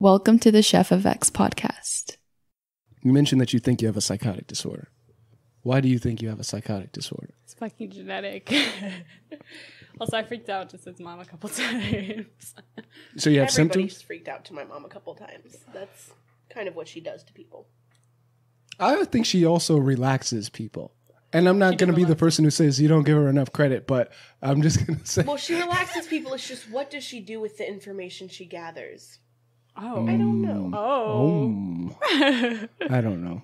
Welcome to the Chef of X podcast. You mentioned that you think you have a psychotic disorder. Why do you think you have a psychotic disorder? It's fucking genetic. Also, I freaked out to his mom a couple times. So you have symptoms? Everybody's freaked out to my mom a couple times. That's kind of what she does to people. I think she also relaxes people. And I'm not going to be the person who says you don't give her enough credit, but I'm just going to say... Well, she relaxes people. It's just, what does she do with the information she gathers? Oh. I don't know. Oh. I don't know.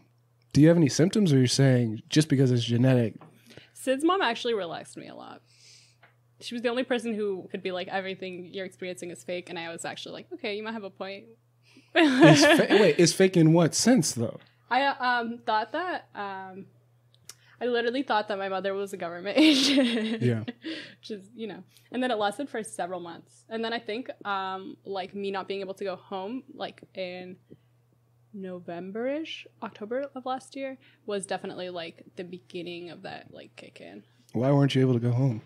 Do you have any symptoms, or you're saying just because it's genetic? Sid's mom actually relaxed me a lot. She was the only person who could be like, everything you're experiencing is fake, and I was actually like, okay, you might have a point. Wait, is fake in what sense, though? I thought that... I literally thought that my mother was a government agent. Yeah. Which is, you know. And then it lasted for several months. And then I think, like, me not being able to go home, like, in November-ish, October of last year, was definitely, like, the beginning of that, like, kick in. Why weren't you able to go home?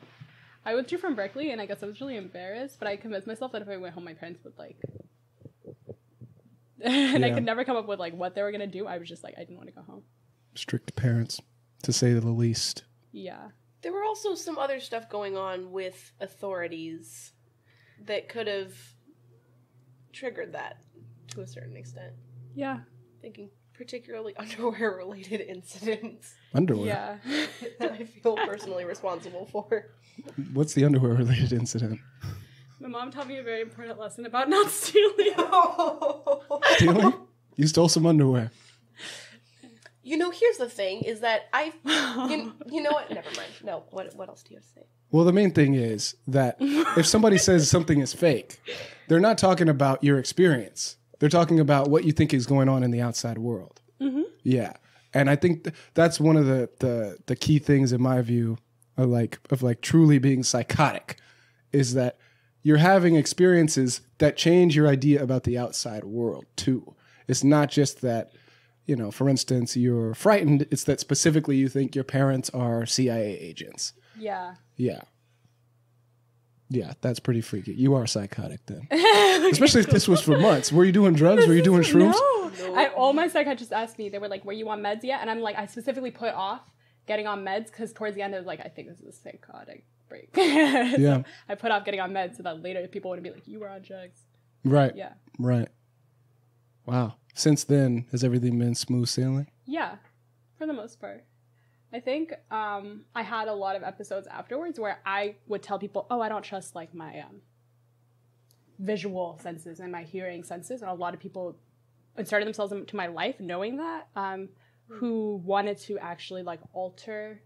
I withdrew from Berkeley, and I guess I was really embarrassed, but I convinced myself that if I went home, my parents would, like... and I could never come up with, like, what they were going to do. I was just like, I didn't want to go home. Strict parents, to say the least. Yeah. There were also some other stuff going on with authorities that could have triggered that to a certain extent. Yeah. Thinking particularly underwear-related incidents. Underwear? Yeah. That I feel personally responsible for. What's the underwear-related incident? My mom taught me a very important lesson about not stealing. Stealing? You stole some underwear. You know, here's the thing, is that you know what? Never mind. No, what else do you have to say? Well, the main thing is that if somebody says something is fake, they're not talking about your experience. They're talking about what you think is going on in the outside world. Mm-hmm. Yeah. And I think that's one of the key things in my view of truly being psychotic, is that you're having experiences that change your idea about the outside world too. It's not just that, you know, for instance, you're frightened. It's that specifically you think your parents are CIA agents. Yeah. Yeah. Yeah, that's pretty freaky. You are psychotic then. Especially if this was for months. Were you doing drugs? Were you doing shrooms? No. All my psychiatrists asked me, they were like, were you on meds yet? And I'm like, I specifically put off getting on meds because towards the end I was like, I think this is a psychotic break. Yeah. I put off getting on meds so that later people wouldn't be like, you were on drugs. Right. Yeah. Right. Wow. Since then, has everything been smooth sailing? Yeah, for the most part. I think I had a lot of episodes afterwards where I would tell people, oh, I don't trust like my visual senses and my hearing senses. And a lot of people inserted themselves into my life knowing that, who wanted to actually like alter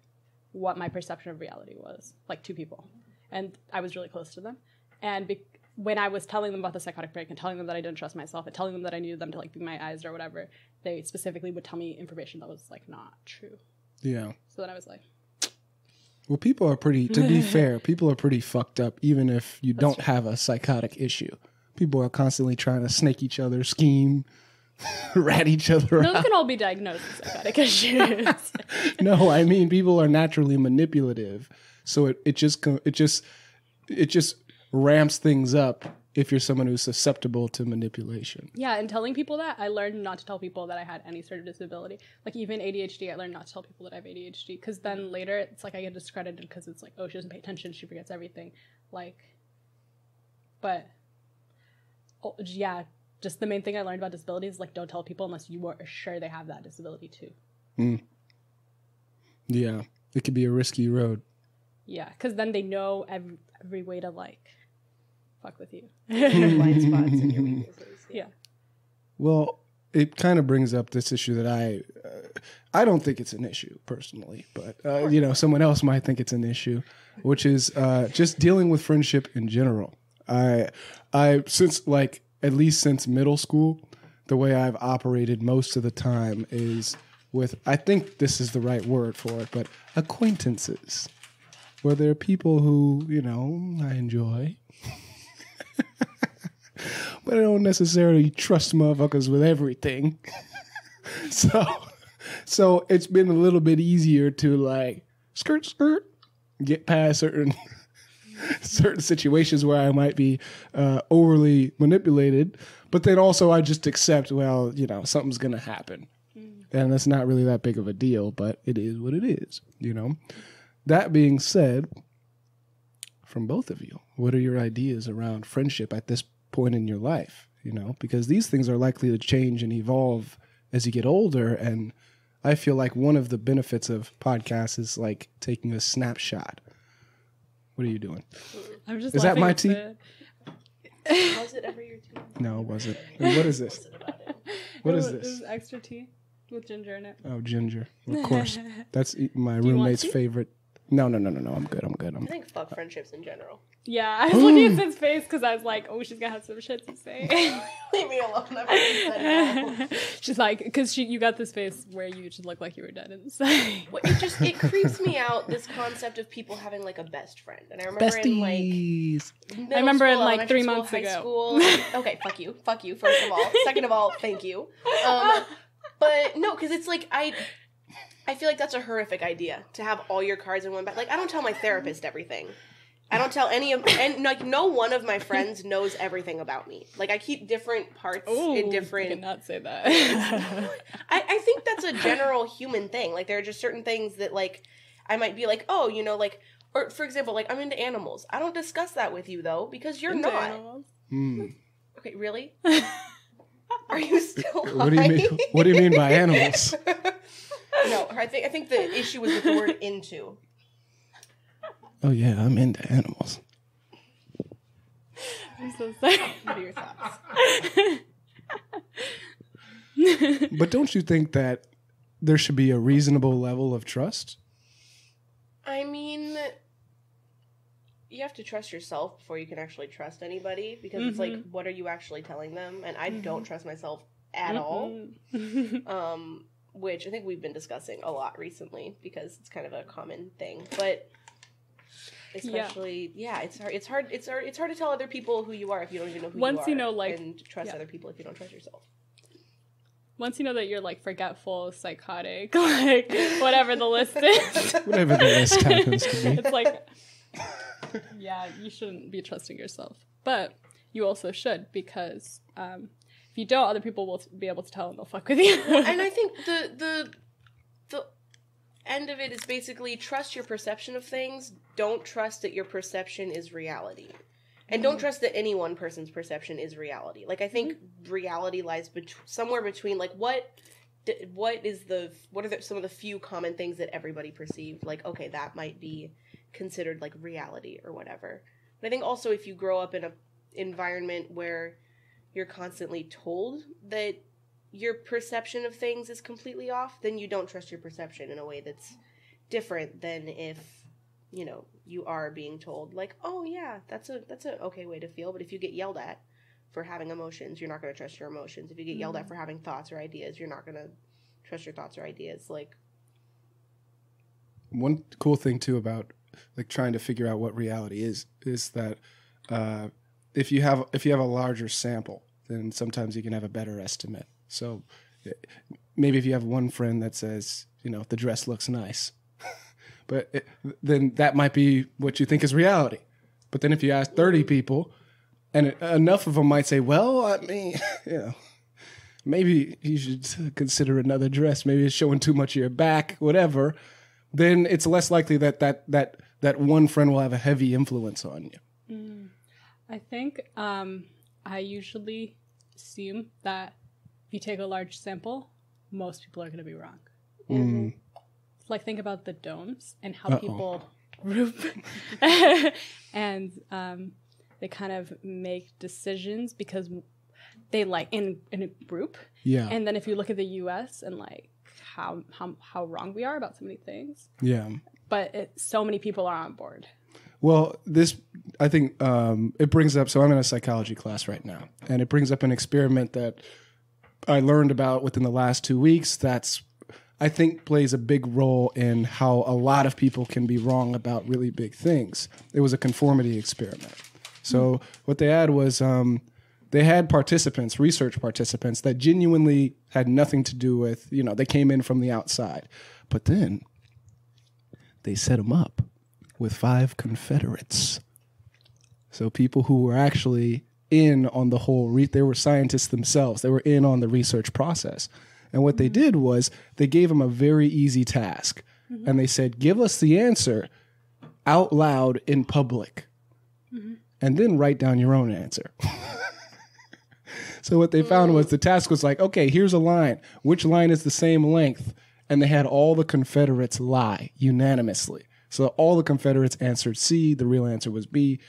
what my perception of reality was, like 2 people. And I was really close to them. And when I was telling them about the psychotic break and telling them that I didn't trust myself and telling them that I needed them to like be my eyes or whatever, they specifically would tell me information that was like not true. Yeah. So then I was like... Well, people are pretty, to be fair, people are pretty fucked up even if you don't have a psychotic issue. People are constantly trying to snake each other, scheme, rat each other out. Those can all be diagnosed with psychotic issues. No, I mean, people are naturally manipulative. So it just ramps things up if you're someone who's susceptible to manipulation. Yeah, and telling people that, I learned not to tell people that I had any sort of disability. Like even ADHD, I learned not to tell people that I have ADHD, because then later it's like I get discredited because it's like, oh, she doesn't pay attention, she forgets everything. Like, but yeah, just the main thing I learned about disability is like, don't tell people unless you are sure they have that disability too. Mm. Yeah, it could be a risky road. Yeah, because then they know every way to like fuck with you. Blind spots and your weaknesses. Yeah. Well, it kind of brings up this issue that I don't think it's an issue personally, but you know, someone else might think it's an issue, which is just dealing with friendship in general. I since like at least since middle school, the way I've operated most of the time is with, I think this is the right word for it, but acquaintances, where there are people who, you know, I enjoy. But I don't necessarily trust motherfuckers with everything. So it's been a little bit easier to like skirt, get past certain certain situations where I might be overly manipulated, but then also I just accept, well, you know, something's going to happen. And that's not really that big of a deal, but it is what it is, you know. That being said, from both of you, what are your ideas around friendship at this point in your life, you know? Because these things are likely to change and evolve as you get older, and I feel like one of the benefits of podcasts is like taking a snapshot. What are you doing? I'm just Is that my tea? Was it ever your tea? No, it wasn't. What is this? What is It this? was extra tea with ginger in it. Oh, ginger. Of course. That's my you want roommate's tea? faave. No. I'm good. I think fuck friendships in general. Yeah, I was looking at Sid's face because I was like, oh, she's gonna have some shit to say. Leave me alone. I've already said no. She's like, because you got this face where you just look like you were dead inside. Well, it creeps me out, this concept of people having like a best friend. And I remember in like Besties. middle I remember school, in, like, elementary 3 school, months high ago. School. Okay, fuck you. First of all, second of all, thank you. But no, because it's like I feel like that's a horrific idea to have all your cards in one bag. Like I don't tell my therapist everything. I don't tell and like no one of my friends knows everything about me. Like I keep different parts in different. I cannot say that. I think that's a general human thing. Like there are just certain things that like I might be like, oh, you know, like, or for example, like I'm into animals. I don't discuss that with you though because you're Into not. animals. Okay, really? Are you still? What do you mean? What do you mean by animals? No, I think the issue was with the word into. Oh yeah, I'm into animals. I'm so sorry. What are your thoughts? But don't you think that there should be a reasonable level of trust? I mean, you have to trust yourself before you can actually trust anybody because it's like, what are you actually telling them? And I don't trust myself at all. Which I think we've been discussing a lot recently because it's kind of a common thing. But especially, it's hard to tell other people who you are if you don't even know who Once you are. you know, like, and trust other people if you don't trust yourself. Once you know that you're like forgetful, psychotic, like whatever the list is. Whatever the list happens to be. It's like, yeah, you shouldn't be trusting yourself. But you also should because if you don't, other people will be able to tell and they'll fuck with you. And I think the end of it is basically trust your perception of things. Don't trust that your perception is reality. And don't trust that any one person's perception is reality. Like, I think reality lies somewhere between, like, what are some of the few common things that everybody perceived? Like, okay, that might be considered, like, reality or whatever. But I think also if you grow up in an environment where you're constantly told that your perception of things is completely off, then you don't trust your perception in a way that's different than if, you know, you are being told, like, oh yeah, that's a okay way to feel. But if you get yelled at for having emotions, you're not going to trust your emotions. If you get yelled at for having thoughts or ideas, you're not going to trust your thoughts or ideas. Like, one cool thing too about like trying to figure out what reality is that if you have a larger sample, then sometimes you can have a better estimate. So maybe if you have one friend that says, you know, the dress looks nice, but then that might be what you think is reality. But then if you ask 30 people, and enough of them might say, well, I mean, you know, maybe you should consider another dress. Maybe it's showing too much of your back, whatever. Then it's less likely that one friend will have a heavy influence on you. I think I usually assume that if you take a large sample, most people are going to be wrong. Like, think about the domes and how people group and they kind of make decisions because they like in a group. Yeah. And then if you look at the U.S. and like how wrong we are about so many things. Yeah. But so many people are on board. Well, I think it brings up, so I'm in a psychology class right now, and it brings up an experiment that I learned about within the last 2 weeks I think plays a big role in how a lot of people can be wrong about really big things. It was a conformity experiment. So what they had was they had research participants that genuinely had nothing to do with, you know, they came in from the outside. But then they set them up with 5 Confederates So people who were actually in on the whole, they were scientists themselves. They were in on the research process. And what they did was they gave them a very easy task. And they said, give us the answer out loud in public. And then write down your own answer. So what they found was the task was like, okay, here's a line. Which line is the same length? And they had all the Confederates lie unanimously. So all the Confederates answered C. The real answer was B.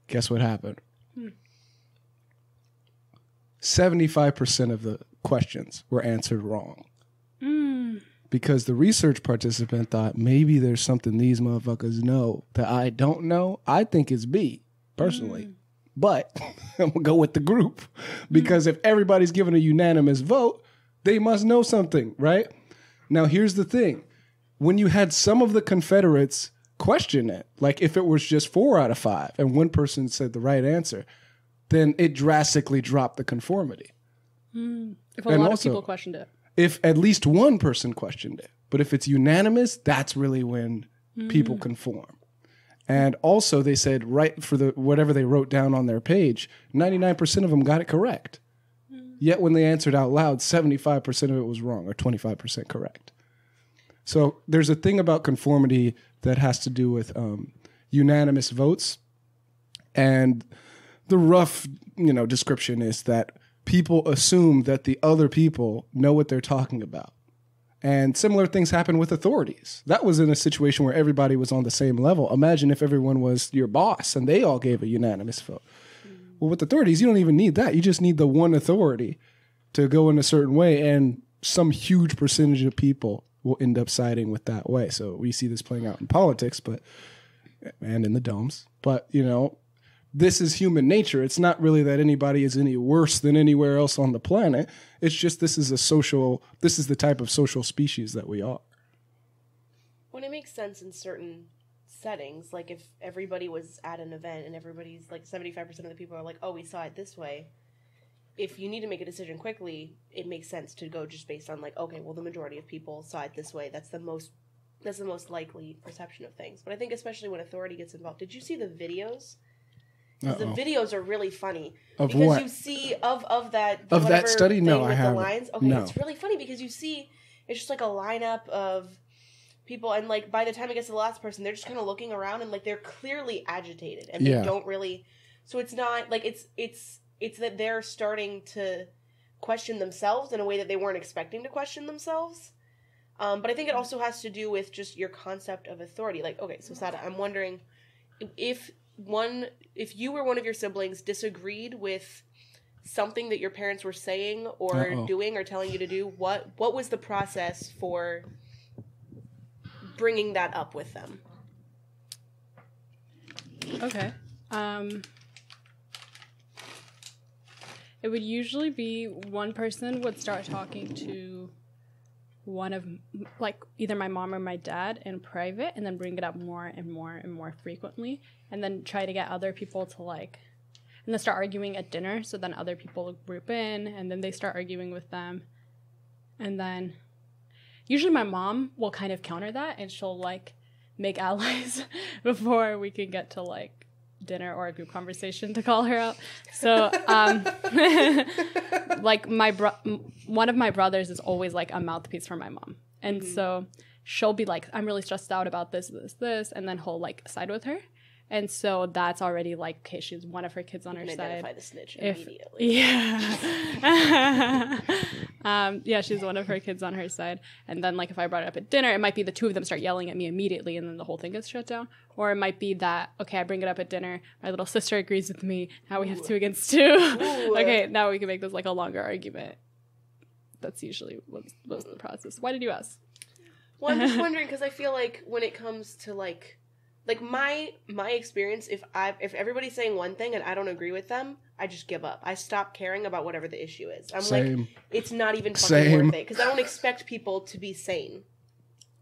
Guess what happened? 75% of the questions were answered wrong. Because the research participant thought maybe there's something these motherfuckers know that I don't know. I think it's B, personally. But I'm going to go with the group. Because if everybody's given a unanimous vote, they must know something, right? Now, here's the thing. When you had some of the Confederates question it, like if it was just 4 out of 5 and one person said the right answer, then it drastically dropped the conformity. If a lot of people questioned it. If at least one person questioned it. But if it's unanimous, that's really when people conform. And also they said right for the whatever they wrote down on their page, 99% of them got it correct. Yet when they answered out loud, 75% of it was wrong or 25% correct. So there's a thing about conformity that has to do with unanimous votes. And the rough, description is that people assume that the other people know what they're talking about. And similar things happen with authorities. That was in a situation where everybody was on the same level. Imagine if everyone was your boss and they all gave a unanimous vote. Well, with authorities, you don't even need that. You just need the one authority to go in a certain way, and some huge percentage of people will end up siding with that way. So we see this playing out in politics, and in the domes. But, this is human nature. It's not really that anybody is any worse than anywhere else on the planet. It's just this is the type of social species that we are. When it makes sense in certain settings, like if everybody was at an event and everybody's like 75% of the people are like, oh, we saw it this way. If you need to make a decision quickly, it makes sense to go just based on like, okay, well, the majority of people saw it this way. That's the most likely perception of things. But I think especially when authority gets involved. Did you see the videos? The videos are really funny. Of because what? You see of that of that study. No, I haven't. The lines. Okay, no. It's really funny because you see it's just like a lineup of people, and like by the time it gets to the last person, they're just kind of looking around and like they're clearly agitated and they don't really. So it's not like it's that they're starting to question themselves in a way that they weren't expecting to question themselves. But I think it also has to do with just your concept of authority. Like, okay, so Sada, I'm wondering if you or one of your siblings disagreed with something that your parents were saying or doing or telling you to do, what was the process for bringing that up with them? Okay. It would usually be one person would start talking to one of, like, either my mom or my dad in private, and then bring it up more and more and more frequently, and then try to get other people to, like, and then start arguing at dinner, so then other people group in, and then they start arguing with them. And then usually my mom will kind of counter that, and she'll, like, make allies before we can get to, like, dinner or a group conversation to call her out. So, like, one of my brothers is always, like, a mouthpiece for my mom. And so she'll be like, I'm really stressed out about this, and then he'll, like, side with her. And so that's already, like, okay, she's one of her kids on her side. Identify the snitch immediately. Yeah, she's one of her kids on her side. And then, like, if I brought it up at dinner, it might be the two of them start yelling at me immediately, and then the whole thing gets shut down. Or it might be that, okay, I bring it up at dinner, my little sister agrees with me, now we have 2 against 2. Okay, now we can make this, like, a longer argument. That's usually what's the process. Why did you ask? Well, I'm just wondering, because I feel like when it comes to, like my experience, if everybody's saying one thing and I don't agree with them, I just give up. I stop caring about whatever the issue is. I'm like, it's not even fucking worth it, because I don't expect people to be sane.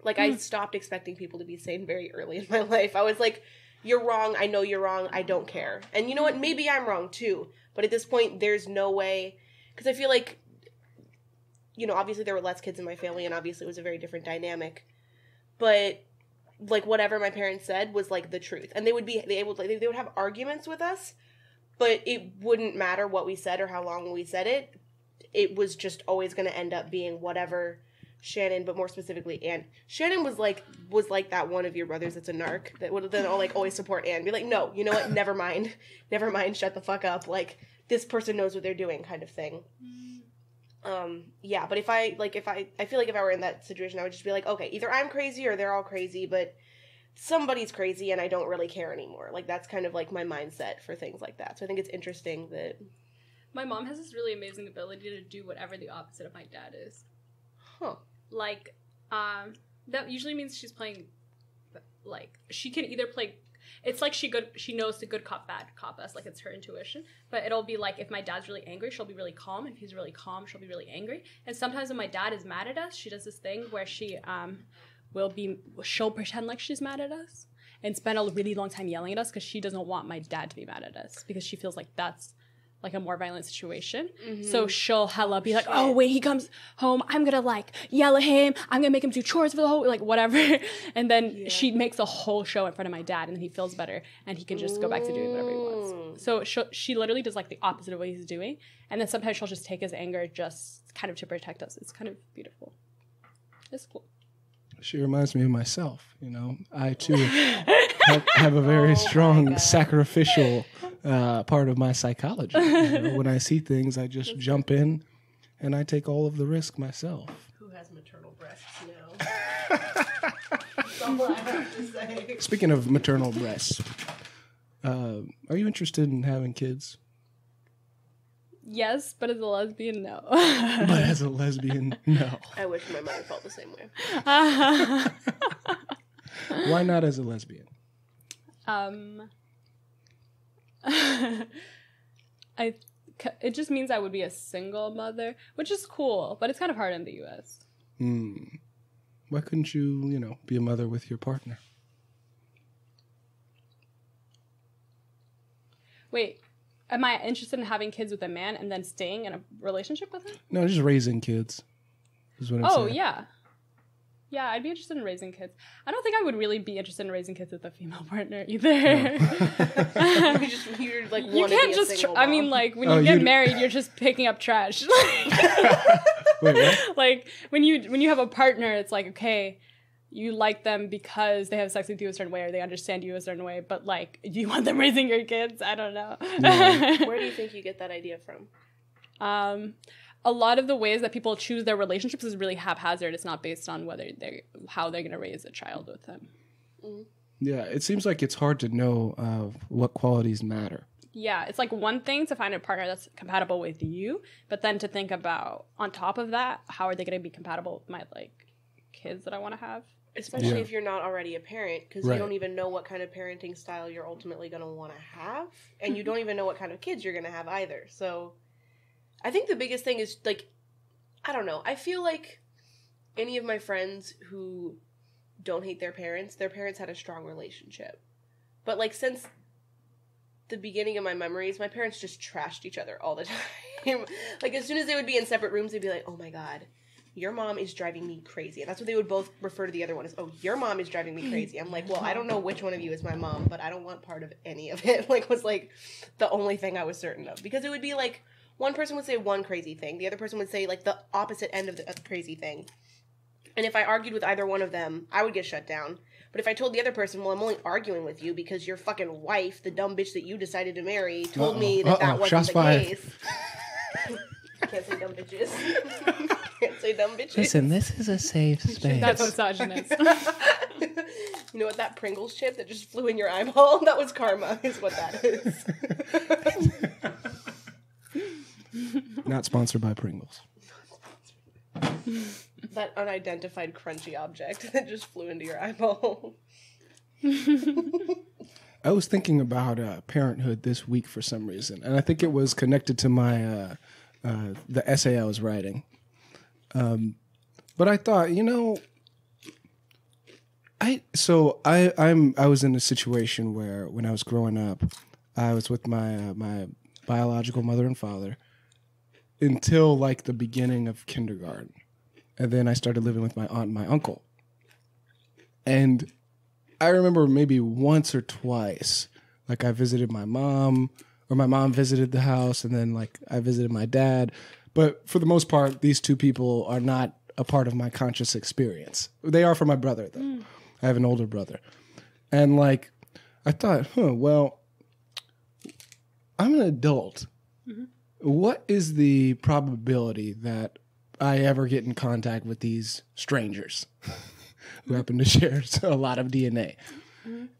Like, I stopped expecting people to be sane very early in my life. I was like, you're wrong, I know you're wrong, I don't care. And you know what, maybe I'm wrong too, but at this point, there's no way, because I feel like, obviously there were less kids in my family, and obviously it was a very different dynamic, but like whatever my parents said was like the truth, and they would have arguments with us, but it wouldn't matter what we said or how long we said it. It was just always going to end up being whatever Shannon, but more specifically Anne. Shannon was like that one of your brothers that's a narc that would then all like always support Anne, be like, no, you know what, never mind, shut the fuck up, like this person knows what they're doing, kind of thing. Yeah, but I feel like if I were in that situation, I would just be like, okay, either I'm crazy or they're all crazy, but somebody's crazy and I don't really care anymore. Like, that's kind of like my mindset for things like that. So I think it's interesting that my mom has this really amazing ability to do whatever the opposite of my dad is. Huh. Like, that usually means she's playing, like, she can either play, it's like she knows the good cop, bad cop. That's like, it's her intuition. But it'll be like, if my dad's really angry, she'll be really calm. If he's really calm, she'll be really angry. And sometimes when my dad is mad at us, she does this thing where she'll pretend like she's mad at us and spend a really long time yelling at us because she doesn't want my dad to be mad at us because she feels like that's like a more violent situation. Mm-hmm. So she'll hella be like, oh, wait, he comes home, I'm gonna like yell at him, I'm gonna make him do chores for the whole, like whatever. And then she makes a whole show in front of my dad and then he feels better and he can just go back to doing whatever he wants. So she literally does like the opposite of what he's doing. And then sometimes she'll just take his anger just kind of to protect us. It's kind of beautiful. It's cool. She reminds me of myself, you know. I, too, have a very strong sacrificial part of my psychology. You know, when I see things, I just jump in and I take all of the risk myself. Who has maternal breasts now? That's all I have to say. Speaking of maternal breasts, are you interested in having kids? Yes, but as a lesbian, no. But as a lesbian, no. I wish my mother felt the same way. Why not as a lesbian? It just means I would be a single mother, which is cool, but it's kind of hard in the U.S. Why couldn't you, be a mother with your partner? Wait. Am I interested in having kids with a man and then staying in a relationship with him? No, just raising kids is what I'm saying. Yeah. Yeah, I'd be interested in raising kids. I don't think I would really be interested in raising kids with a female partner either. No. You're like, you can't just, I mean, like, when you get married, you're just picking up trash. Wait, what? Like, when you have a partner, it's like, okay, you like them because they have sex with you a certain way or they understand you a certain way, but like, do you want them raising your kids? I don't know. Yeah. Where do you think you get that idea from? A lot of the ways that people choose their relationships is really haphazard. It's not based on how they're going to raise a child with them. Mm-hmm. Yeah, it seems like it's hard to know what qualities matter. Yeah, it's like one thing to find a partner that's compatible with you, but then to think about, on top of that, how are they going to be compatible with my, like, kids that I want to have? Especially if you're not already a parent, because you don't even know what kind of parenting style you're ultimately going to want to have, and you don't even know what kind of kids you're going to have either. So I think the biggest thing is, like, I don't know. I feel like any of my friends who don't hate their parents had a strong relationship. But, like, since the beginning of my memories, my parents just trashed each other all the time. Like, as soon as they would be in separate rooms, they'd be like, oh my God, your mom is driving me crazy. And that's what they would both refer to the other one as, oh, your mom is driving me crazy. I'm like, well, I don't know which one of you is my mom, but I don't want part of any of it. Like, was, like, the only thing I was certain of. Because it would be, like, one person would say one crazy thing. The other person would say, like, the opposite end of the crazy thing. And if I argued with either one of them, I would get shut down. But if I told the other person, well, I'm only arguing with you because your fucking wife, the dumb bitch that you decided to marry, told me that wasn't the case. I can't say dumb bitches. Can't say dumb bitches. Listen, this is a safe space. That's misogynist. You know what, that Pringles chip that just flew in your eyeball? That was karma, is what that is. Not sponsored by Pringles. That unidentified crunchy object that just flew into your eyeball. I was thinking about parenthood this week for some reason, and I think it was connected to my the essay I was writing. But I thought, I was in a situation where when I was growing up, I was with my biological mother and father until like the beginning of kindergarten. And then I started living with my aunt and my uncle. And I remember maybe once or twice, like I visited my mom, or my mom visited the house, and then like I visited my dad. But for the most part, these two people are not a part of my conscious experience. They are for my brother, though. I have an older brother. And like, I thought, well, I'm an adult. What is the probability that I ever get in contact with these strangers who happen to share a lot of DNA?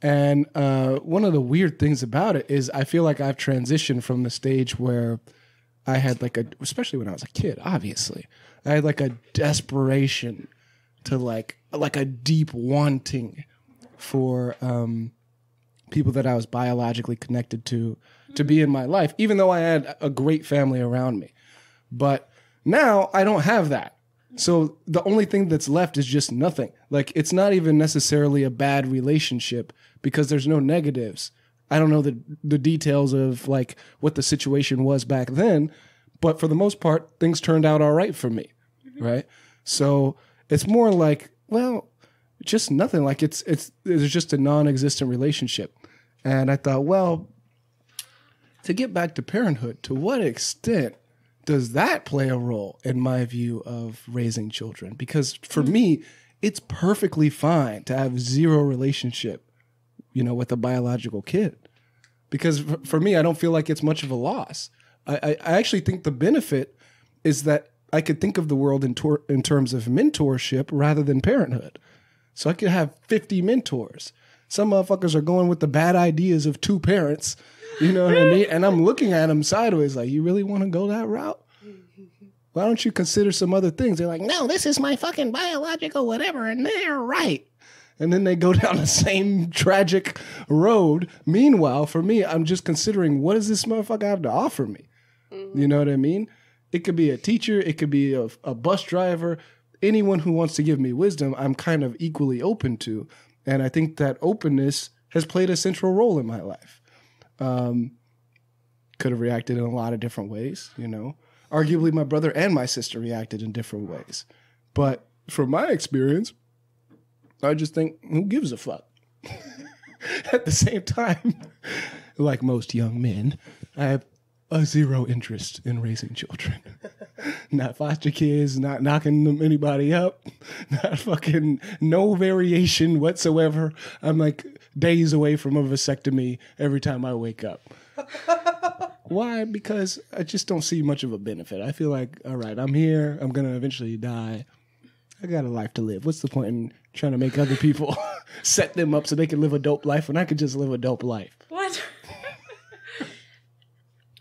And one of the weird things about it is I feel like I've transitioned from the stage where I had like especially when I was a kid, obviously, I had like a desperation to like a deep wanting for people that I was biologically connected to be in my life, even though I had a great family around me. But now I don't have that. So the only thing that's left is just nothing. Like, it's not even necessarily a bad relationship because there's no negatives. I don't know the details of like what the situation was back then, but for the most part, things turned out all right for me. Right. So it's more like, well, just nothing. Like it's just a non-existent relationship. And I thought, well, to get back to parenthood, to what extent does that play a role in my view of raising children? Because for me, it's perfectly fine to have zero relationship, with a biological kid. Because for me, I don't feel like it's much of a loss. I actually think the benefit is that I could think of the world in terms of mentorship rather than parenthood. So I could have 50 mentors. Some motherfuckers are going with the bad ideas of two parents. You know what I mean? And I'm looking at them sideways like, you really want to go that route? Why don't you consider some other things? They're like, no, this is my fucking biological whatever, and they're right. And then they go down the same tragic road. Meanwhile, for me, I'm just considering, what does this motherfucker have to offer me? You know what I mean? It could be a teacher. It could be a bus driver. Anyone who wants to give me wisdom, I'm kind of equally open to. And I think that openness has played a central role in my life. Could have reacted in a lot of different ways, Arguably, my brother and my sister reacted in different ways. But from my experience, I just think, who gives a fuck? At the same time, like most young men, I have a zero interest in raising children. Not foster kids, not knocking anybody up, not fucking no variation whatsoever. I'm like days away from a vasectomy every time I wake up. Why? Because I just don't see much of a benefit. I feel like, all right, I'm here. I'm going to eventually die. I got a life to live. What's the point in trying to make other people set them up so they can live a dope life when I could just live a dope life? What?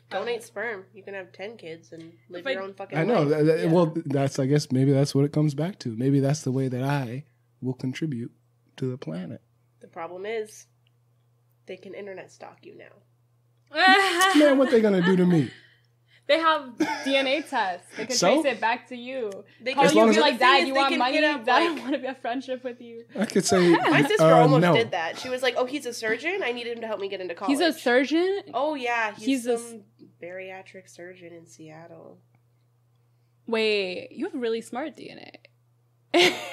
Donate sperm. You can have 10 kids and live your own fucking life. I know. Yeah. Well, I guess maybe that's what it comes back to. Maybe that's the way that I will contribute to the planet. The problem is they can internet stalk you now. Man, what they going to do to me? They have DNA tests. They can trace it back to you. They call you, be like, Dad, you want can money? Dad, I want to be a friendship with you. I could say, my sister almost did that. She was like, oh, he's a surgeon? I need him to help me get into college. He's a surgeon? Oh, yeah. He's some bariatric surgeon in Seattle. Wait, you have really smart DNA.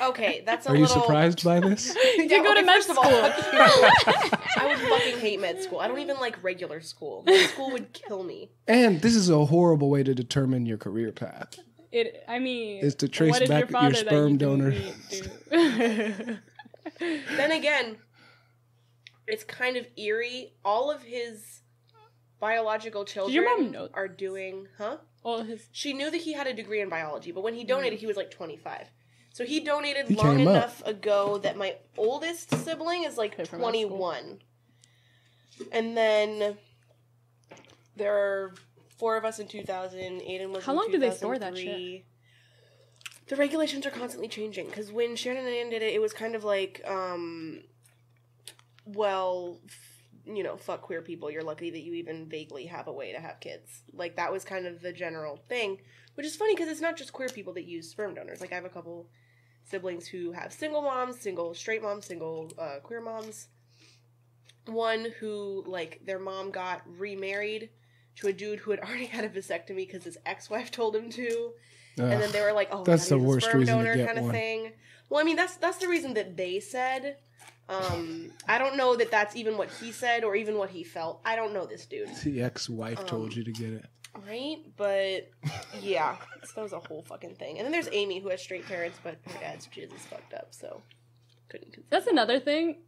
Okay, that's a little... Are you surprised by this? You go to med school. I would fucking hate med school. I don't even like regular school. Med school would kill me. And this is a horrible way to determine your career path. Is to trace back your sperm donor. Then again, it's kind of eerie. All of his biological children are doing... Huh? She knew that he had a degree in biology, but when he donated, he was like 25. So he donated long enough ago that my oldest sibling is like 21. And then there are 4 of us in 2000. Aiden was How long do they store that shit? The regulations are constantly changing. Because when Shannon and Ann did it, it was kind of like, fuck queer people. You're lucky that you even vaguely have a way to have kids. Like, that was kind of the general thing. Which is funny because it's not just queer people that use sperm donors. Like, I have a couple siblings who have single moms, single straight moms, single queer moms. One who, like, their mom got remarried to a dude who had already had a vasectomy because his ex-wife told him to. And then they were like, oh, that's the worst sperm reason donor to get kind of one. thing. Well, I mean, that's the reason that they said. I don't know that that's even what he said or even what he felt. I don't know this dude. The ex-wife told you to get it. Right? But, yeah. So that was a whole fucking thing. And then there's Amy, who has straight parents, but her dad's jizz is fucked up, so couldn't consider. That's another thing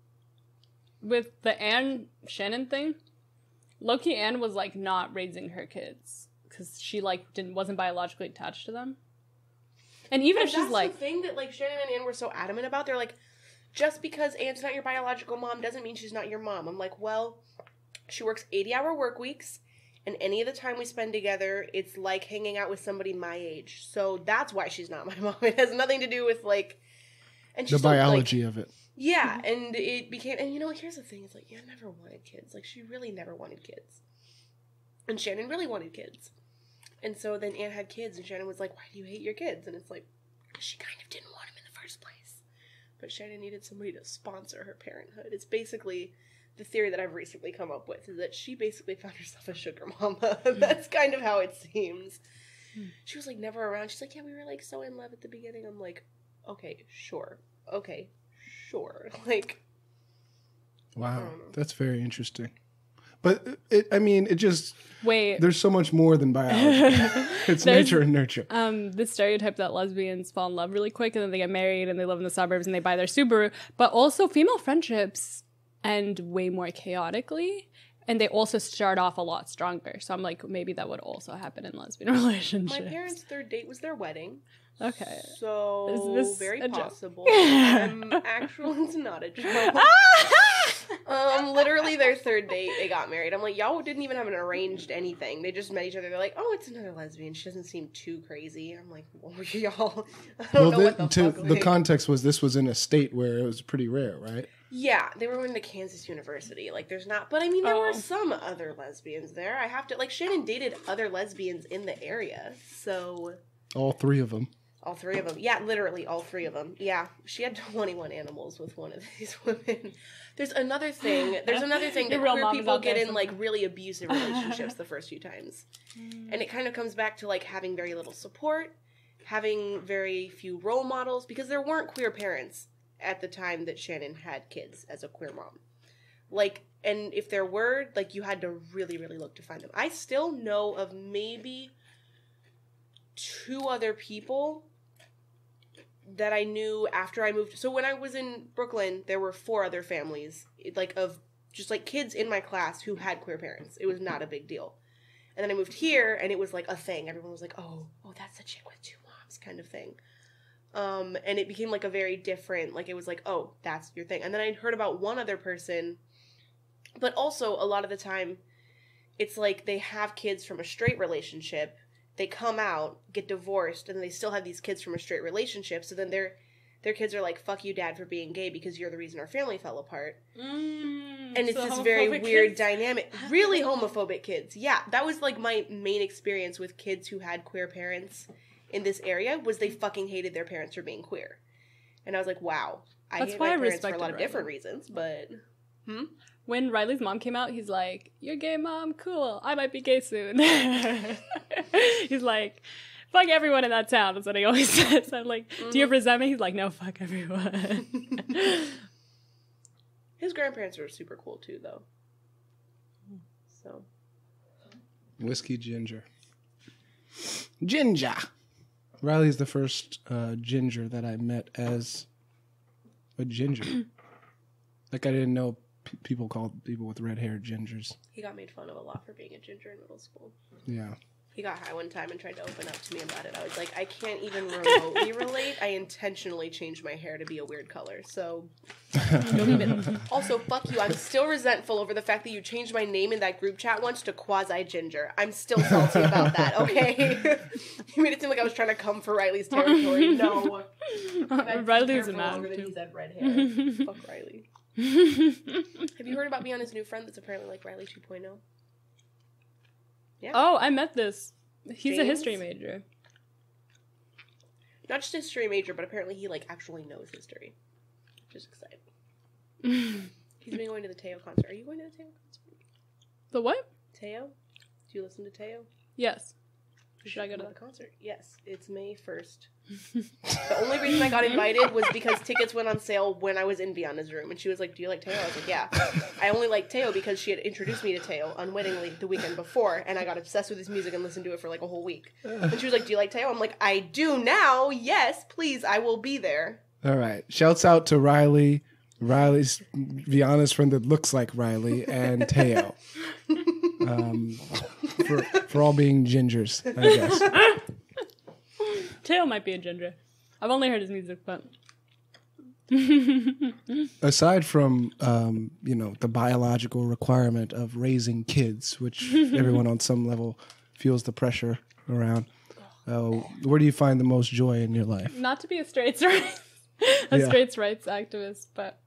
with the Anne Shannon thing. Low-key Anne was, like, not raising her kids because she, like, wasn't biologically attached to them. And even if she's, that's like... the thing that, like, Shannon and Anne were so adamant about. They're like, just because Anne's not your biological mom doesn't mean she's not your mom. I'm like, well, she works 80-hour work weeks, and any of the time we spend together, it's like hanging out with somebody my age. So that's why she's not my mom. It has nothing to do with, like... And The biology of it. Yeah, and it became... And, you know, here's the thing. It's like, Anne never wanted kids. Like, she really never wanted kids. And Shannon really wanted kids. And so then Anne had kids, and Shannon was like, why do you hate your kids? And it's like, she kind of didn't want them in the first place. But Shannon needed somebody to sponsor her parenthood. It's basically the theory that I've recently come up with, is that she basically found herself a sugar mama. That's kind of how it seems. She was, like, never around. She's like, yeah, we were, like, so in love at the beginning. I'm like, okay, sure. Okay, sure. Like... Wow, that's very interesting. But, it just... Wait. There's so much more than biology. It's nature and nurture. The stereotype that lesbians fall in love really quick and then they get married and they live in the suburbs and they buy their Subaru. But also female friendships end way more chaotically. And they also start off a lot stronger. So I'm like, maybe that would also happen in lesbian relationships. My parents' third date was their wedding. Okay. So, Is this very a joke? possible. Actually, it's not a joke. Literally their third date, they got married. I'm like, y'all didn't even have an arranged anything. They just met each other. They're like, oh, it's another lesbian. She doesn't seem too crazy. I'm like, well, y'all, I don't know what the fuck. The context was this was in a state where it was pretty rare, right? Yeah, they were going to Kansas University. Like, there's not... But, I mean, there were some other lesbians there. I have to... Like, Shannon dated other lesbians in the area, so... All three of them. All three of them. Yeah, literally all three of them. Yeah, she had 21 animals with one of these women. There's another thing that queer people get in, like, really abusive relationships the first few times. And it kind of comes back to, like, having very little support, having very few role models, because there weren't queer parents at the time that Shannon had kids as a queer mom. Like, and if there were, like, you had to really, really look to find them. I still know of maybe 2 other people that I knew after I moved. So when I was in Brooklyn, there were 4 other families, like, of just, like, kids in my class who had queer parents. It was not a big deal. And then I moved here, and it was, like, a thing. Everyone was like, oh, that's a chick with 2 moms kind of thing. And it became, like, a very different, like, it was like, oh, that's your thing. And then I heard about one other person, but also a lot of the time, it's like they have kids from a straight relationship, they come out, get divorced, and they still have these kids from a straight relationship, so then their kids are like, fuck you, dad, for being gay, because you're the reason our family fell apart. And it's this very weird dynamic. Really homophobic kids. Yeah, that was, like, my main experience with kids who had queer parents in this area, was they fucking hated their parents for being queer. And I was like, wow. I hate my parents for a lot of different reasons, but... When Riley's mom came out, he's like, you're gay, mom? Cool. I might be gay soon. He's like, fuck everyone in that town. That's what he always says. I'm like, do you have resentment? He's like, no, fuck everyone. His grandparents were super cool, too, though. So. Whiskey ginger. Ginger! Riley's the first ginger that I met as a ginger. Like, I didn't know people called people with red hair gingers. He got made fun of a lot for being a ginger in middle school. Yeah. He got high one time and tried to open up to me about it. I was like, I can't even remotely relate. I intentionally changed my hair to be a weird color, so don't even. Also, fuck you. I'm still resentful over the fact that you changed my name in that group chat once to quasi-ginger. I'm still salty about that, okay? You made it seem like I was trying to come for Riley's territory. No. Riley's mad. Longer than he's had red hair. Fuck Riley. Have you heard about me on his new friend that's apparently like Riley 2.0? Yeah. Oh, I met this. He's James? a history major. Not just a history major, but apparently he, like, actually knows history. Which is exciting. He's been going to the Teo concert. Are you going to the Teo concert? The what? Teo? Do you listen to Teo? Yes. Should I go to the that? concert? Yes, it's May 1st. The only reason I got invited was because tickets went on sale when I was in Viana's room, and she was like, "Do you like Teo?" I was like, "Yeah." I only like Teo because she had introduced me to Teo unwittingly the weekend before, and I got obsessed with his music and listened to it for like a whole week. And she was like, "Do you like Teo?" I'm like, "I do now. Yes, please. I will be there." All right. Shouts out to Riley. Riley's Viana's friend that looks like Riley, and Teo. For all being gingers, I guess. Teo might be a ginger. I've only heard his music, but Aside from the biological requirement of raising kids, which everyone on some level feels the pressure around, where do you find the most joy in your life? not to be a straights rights activist, but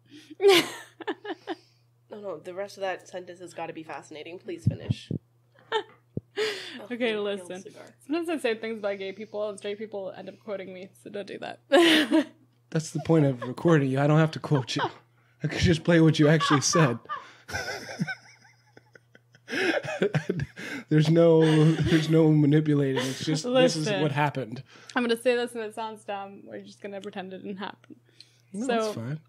No, the rest of that sentence has got to be fascinating. Please finish. okay, Oh, listen. cigar. Sometimes I say things about gay people, and straight people end up quoting me, so don't do that. That's the point of recording you. I don't have to quote you. I could just play what you actually said. There's no manipulating. It's just this is Listen. what happened. I'm gonna say this and it sounds dumb. We're just gonna pretend it didn't happen. No, So, that's fine.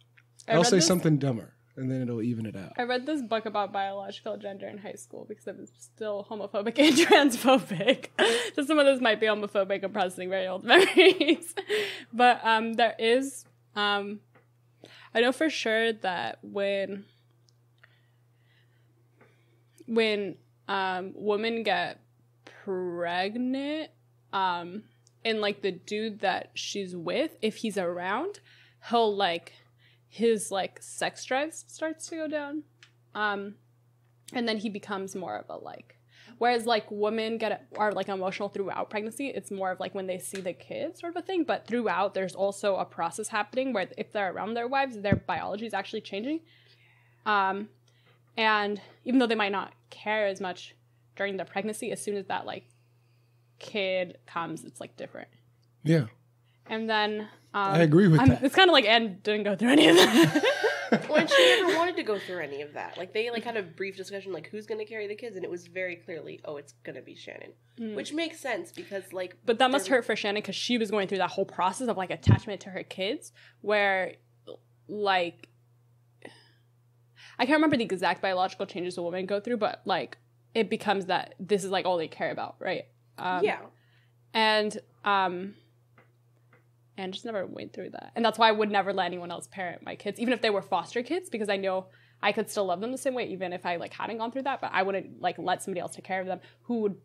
I I'll read say this- something dumber, and then it'll even it out. I read this book about biological gender in high school because I was still homophobic and transphobic. So some of this might be homophobic. I'm processing very old memories. But there is, I know for sure that when women get pregnant, and like the dude that she's with, if he's around, he'll like his like sex drive starts to go down, and then he becomes more of a like. Whereas like women are like emotional throughout pregnancy, it's more of like when they see the kid sort of a thing. But throughout, there's also a process happening where if they're around their wives, their biology is actually changing. And even though they might not care as much during the pregnancy, as soon as that like kid comes, it's like different. Yeah, And then I agree with that. It's kind of like Anne didn't go through any of that. Well, and she never wanted to go through any of that. Like, they, like, had a brief discussion, like, who's going to carry the kids? And it was very clearly, oh, it's going to be Shannon. Which makes sense, because, like... But that must hurt for Shannon, because she was going through that whole process of, like, attachment to her kids, where, like... I can't remember the exact biological changes a woman go through, but, like, it becomes that this is, like, all they care about, right? yeah. And just never went through that. And that's why I would never let anyone else parent my kids, even if they were foster kids, because I know I could still love them the same way, even if I like hadn't gone through that. But I wouldn't like let somebody else take care of them who would.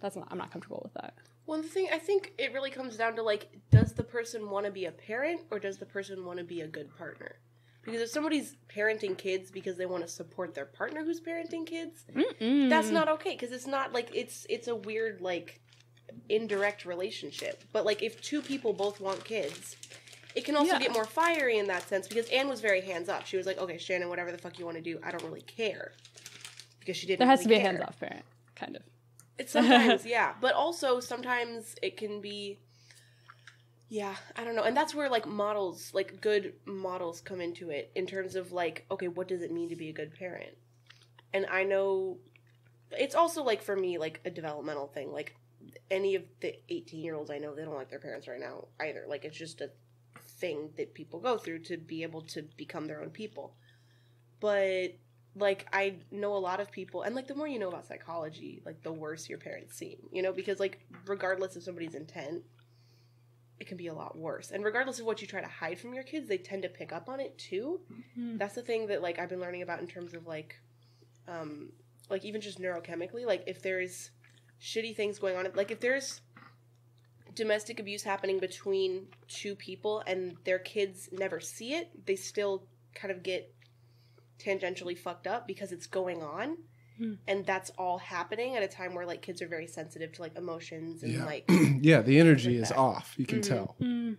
I'm not comfortable with that. Well, the thing, I think it really comes down to, like, does the person want to be a parent, or does the person want to be a good partner? Because if somebody's parenting kids because they want to support their partner who's parenting kids, that's not okay. Because it's not, like, it's a weird, like, indirect relationship. But, like, if two people both want kids, it can also get more fiery in that sense, because Anne was very hands-off. She was like, okay, Shannon, whatever the fuck you want to do, I don't really care. Because she didn't There has to be care. a hands-off parent, kind of. It's sometimes, yeah. But also, sometimes it can be... Yeah, I don't know. And that's where, like, models, like, good models come into it, in terms of, like, okay, what does it mean to be a good parent? And I know... It's also, like, for me, like, a developmental thing. Like, any of the 18-year-olds I know, they don't like their parents right now either. Like, it's just a thing that people go through to be able to become their own people. But, like, I know a lot of people, and, like, the more you know about psychology, like, the worse your parents seem, you know? Because, like, regardless of somebody's intent, it can be a lot worse. And regardless of what you try to hide from your kids, they tend to pick up on it, too. Mm-hmm. That's the thing that, like, I've been learning about in terms of, like, even just neurochemically, like, if there's shitty things going on, like, if there's domestic abuse happening between two people and their kids never see it, they still kind of get tangentially fucked up because it's going on. And that's all happening at a time where, like, kids are very sensitive to, like, emotions and, like... yeah, the energy like is that. off. You can tell. And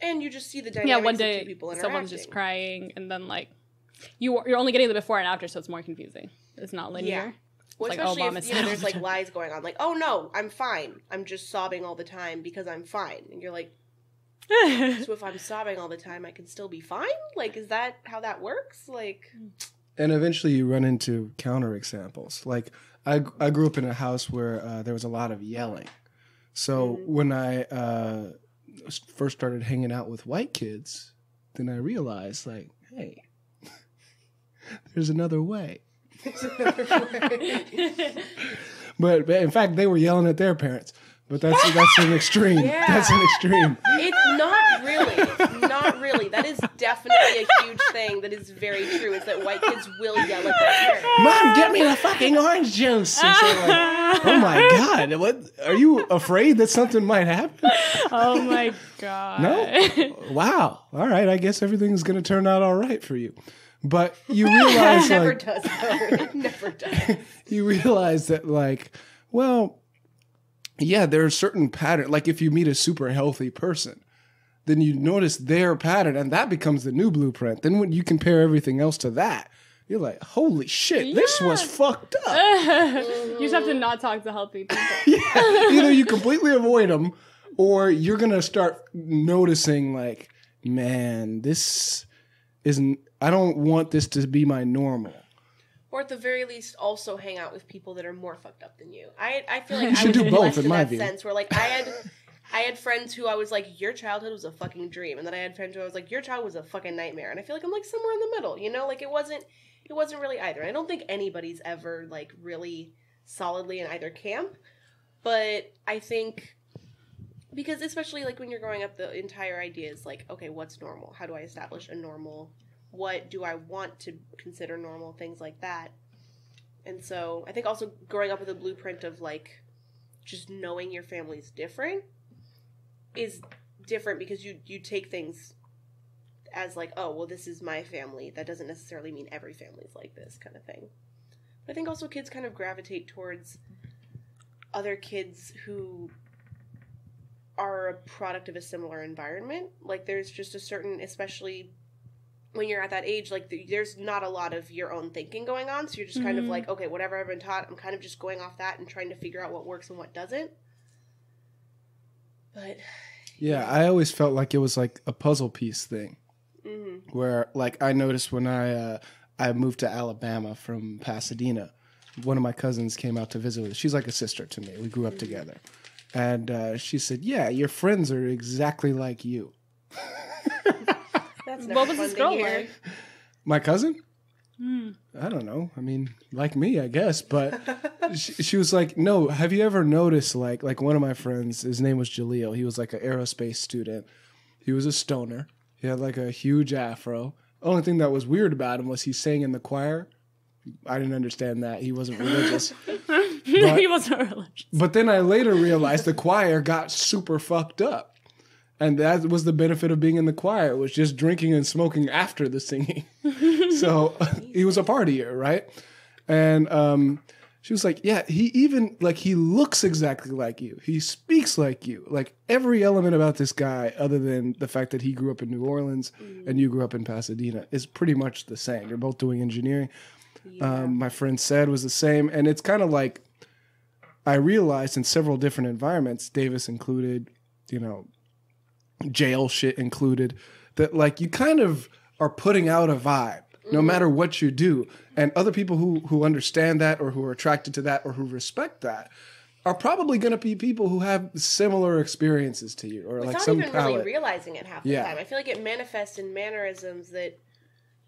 you just see the dynamics Yeah, one of day two people interacting. someone's just crying, and then, like, you're only getting the before and after, so it's more confusing. It's not linear. Yeah. Well, It's especially like, if, you know, there's, like, lies going on. Like, oh, no, I'm fine. I'm just sobbing all the time because I'm fine. And you're like, so if I'm sobbing all the time, I can still be fine? Like, is that how that works? Like... And eventually you run into counterexamples. Like, I grew up in a house where there was a lot of yelling. So when I first started hanging out with white kids, then I realized, like, hey, there's another way. But in fact, they were yelling at their parents. But that's an extreme. Yeah. That's an extreme. It's not really. That is definitely a huge thing that is very true, is that white kids will yell at their parents. Mom, get me the fucking orange juice. And so like, oh my God, what? Are you afraid that something might happen? Oh my God. No? Wow. All right, I guess everything's going to turn out all right for you. But you realize Never does. It never does. You realize that, like, well, yeah, there are certain patterns. Like if you meet a super healthy person, then you notice their pattern, and that becomes the new blueprint. Then when you compare everything else to that, you're like, holy shit, this was fucked up. You just have to not talk to healthy people. Yeah. Either you completely avoid them, or you're going to start noticing, like, man, this isn't, I don't want this to be my normal. Or at the very least, also hang out with people that are more fucked up than you. I feel like you should do both, in my view. Sense where, like, I had friends who I was like, your childhood was a fucking dream, and then I had friends who I was like, your child was a fucking nightmare, and I feel like I'm like somewhere in the middle, you know, like it wasn't really either. I don't think anybody's ever like really solidly in either camp, but I think because especially like when you're growing up, the entire idea is like, okay, what's normal? How do I establish a normal? What do I want to consider normal? Things like that. And so I think also growing up with a blueprint of like just knowing your family's different is different because you take things as like, oh, well, this is my family. That doesn't necessarily mean every family's like this kind of thing. But I think also kids kind of gravitate towards other kids who are a product of a similar environment. Like there's just a certain, especially when you're at that age, like there's not a lot of your own thinking going on. So you're just kind of like, okay, whatever I've been taught, I'm kind of just going off that and trying to figure out what works and what doesn't. But yeah, I always felt like it was like a puzzle piece thing. Where like I noticed when I moved to Alabama from Pasadena, one of my cousins came out to visit with us. She's like a sister to me. We grew up together. And she said, yeah, your friends are exactly like you. that's what was this girl like? My cousin? I don't know. I mean, like me, I guess. But she was like, no, have you ever noticed, like one of my friends, his name was Jaleel. He was like an aerospace student. He was a stoner. He had like a huge afro. Only thing that was weird about him was he sang in the choir. I didn't understand that. He wasn't religious. He wasn't religious. But then I later realized the choir got super fucked up. And that was the benefit of being in the choir. It was just drinking and smoking after the singing. So he was a partier, right? And she was like, yeah, he looks exactly like you. He speaks like you. Like every element about this guy, other than the fact that he grew up in New Orleans and you grew up in Pasadena, is pretty much the same. You're both doing engineering. Yeah. My friend said was the same. And it's kind of like, I realized in several different environments, Davis included, you know, jail shit included, that like you kind of are putting out a vibe no matter what you do. And other people who understand that or who are attracted to that or who respect that are probably going to be people who have similar experiences to you or without like some even palette. Really realizing it half the time. I feel like it manifests in mannerisms that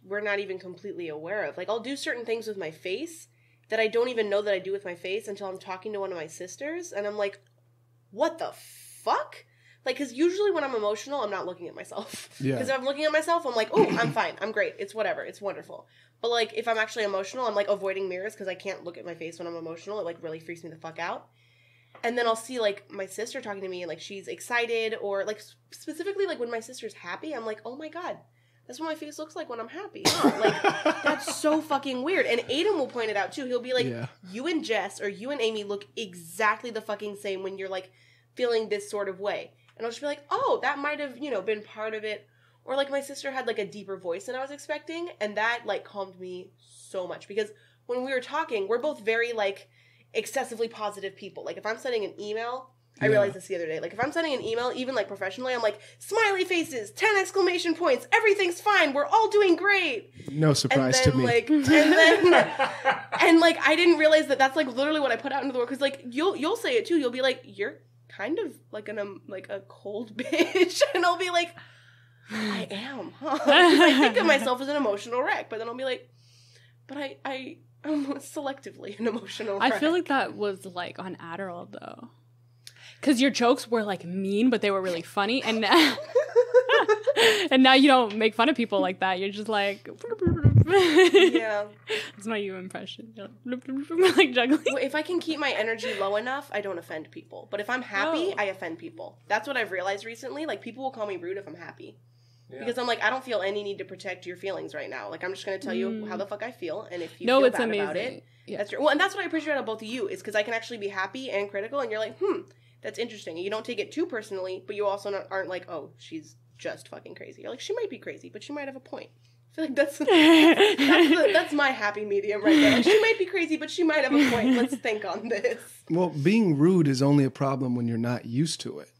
we're not even completely aware of. Like I'll do certain things with my face that I don't even know that I do with my face until I'm talking to one of my sisters and I'm like, what the fuck? Like, because usually when I'm emotional, I'm not looking at myself. Yeah. Because if I'm looking at myself, I'm like, oh, I'm fine. I'm great. It's whatever. It's wonderful. But, like, if I'm actually emotional, I'm, like, avoiding mirrors because I can't look at my face when I'm emotional. It, like, really freaks me the fuck out. And then I'll see, like, my sister talking to me and, like, she's excited or, like, specifically, like, when my sister's happy, I'm like, oh, my God. That's what my face looks like when I'm happy. Oh, like, that's so fucking weird. And Aiden will point it out, too. He'll be like, you and Jess or you and Amy look exactly the fucking same when you're, like, feeling this sort of way. And I'll just be like, oh, that might have, you know, been part of it. Or, like, my sister had, like, a deeper voice than I was expecting. And that, like, calmed me so much. Because when we were talking, we're both very, like, excessively positive people. Like, if I'm sending an email, I realized this the other day. Like, if I'm sending an email, even, like, professionally, I'm like, smiley faces, 10 exclamation points, everything's fine, we're all doing great. No surprise to me. Like, and like, I didn't realize that that's, like, literally what I put out into the world. Because, like, you'll say it, too. You'll be like, you're kind of, like, a cold bitch. And I'll be like, I am, huh? 'Cause I think of myself as an emotional wreck. But then I'll be like, but I'm selectively an emotional wreck. I feel like that was, like, on Adderall, though. Because your jokes were, like, mean, but they were really funny. And now, and now you don't make fun of people like that. You're just like... Yeah. It's my you impression. You're like juggling. Well, if I can keep my energy low enough, I don't offend people. But if I'm happy, I offend people. That's what I've realized recently. Like, people will call me rude if I'm happy. Yeah. Because I'm like, I don't feel any need to protect your feelings right now. Like, I'm just going to tell you how the fuck I feel. And if you feel bad about it, that's your... Well, and that's what I appreciate about both of you, is because I can actually be happy and critical. And you're like, that's interesting. And you don't take it too personally, but you also aren't like, oh, she's just fucking crazy. You're like, she might be crazy, but she might have a point. I feel like that's my happy medium right there. Like, she might be crazy, but she might have a point. Let's think on this. Well, being rude is only a problem when you're not used to it.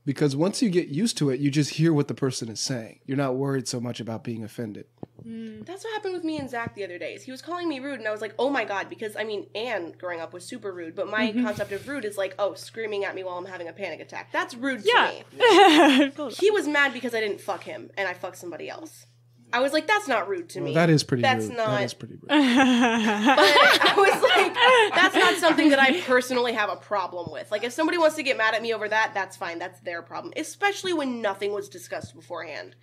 Because once you get used to it, you just hear what the person is saying. You're not worried so much about being offended. That's what happened with me and Zach the other day. He was calling me rude, and I was like, oh my god, because, I mean, Anne growing up was super rude, but my concept of rude is like, oh, screaming at me while I'm having a panic attack. That's rude to me. He was mad because I didn't fuck him, and I fucked somebody else. I was like, that's not rude to me. That is pretty rude. That is pretty rude. But I was like, that's not something that I personally have a problem with. Like, if somebody wants to get mad at me over that, that's fine. That's their problem. Especially when nothing was discussed beforehand.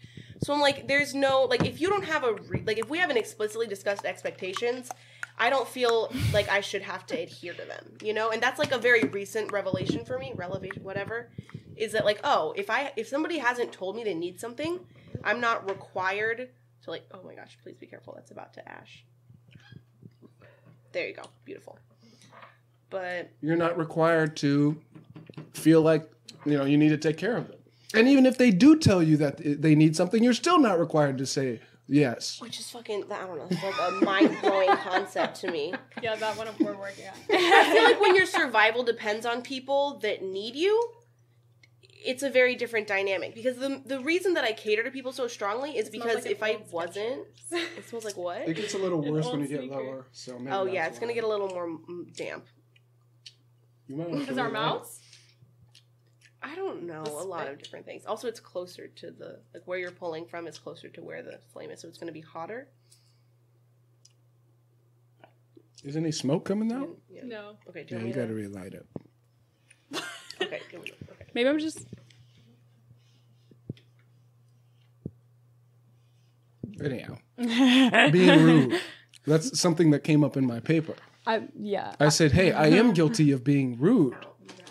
So I'm like, there's no, like, if you don't have like, if we haven't explicitly discussed expectations, I don't feel like I should have to adhere to them, you know? And that's, like, a very recent revelation for me, whatever, is that, like, oh, if somebody hasn't told me they need something, I'm not required to, like, oh my gosh, please be careful, that's about to ash. There you go, beautiful. But you're not required to feel like, you know, you need to take care of them. And even if they do tell you that they need something, you're still not required to say yes. Which is fucking, I don't know, it's like a mind-blowing concept to me. Yeah, that one we're working on. I feel like when your survival depends on people that need you, it's a very different dynamic. Because the reason that I cater to people so strongly is because like if I wasn't... It smells like what? It gets a little worse when you get lower. So maybe it's going to get a little more damp. Is our mouths? I don't know. A lot of different things. Also, it's closer to the... Like, where you're pulling from is closer to where the flame is. So it's going to be hotter. Is any smoke coming out? Yeah. No. Okay, you got to relight it. Okay. Maybe I'm just... Anyhow. Being rude. That's something that came up in my paper. I said, hey, I am guilty of being rude,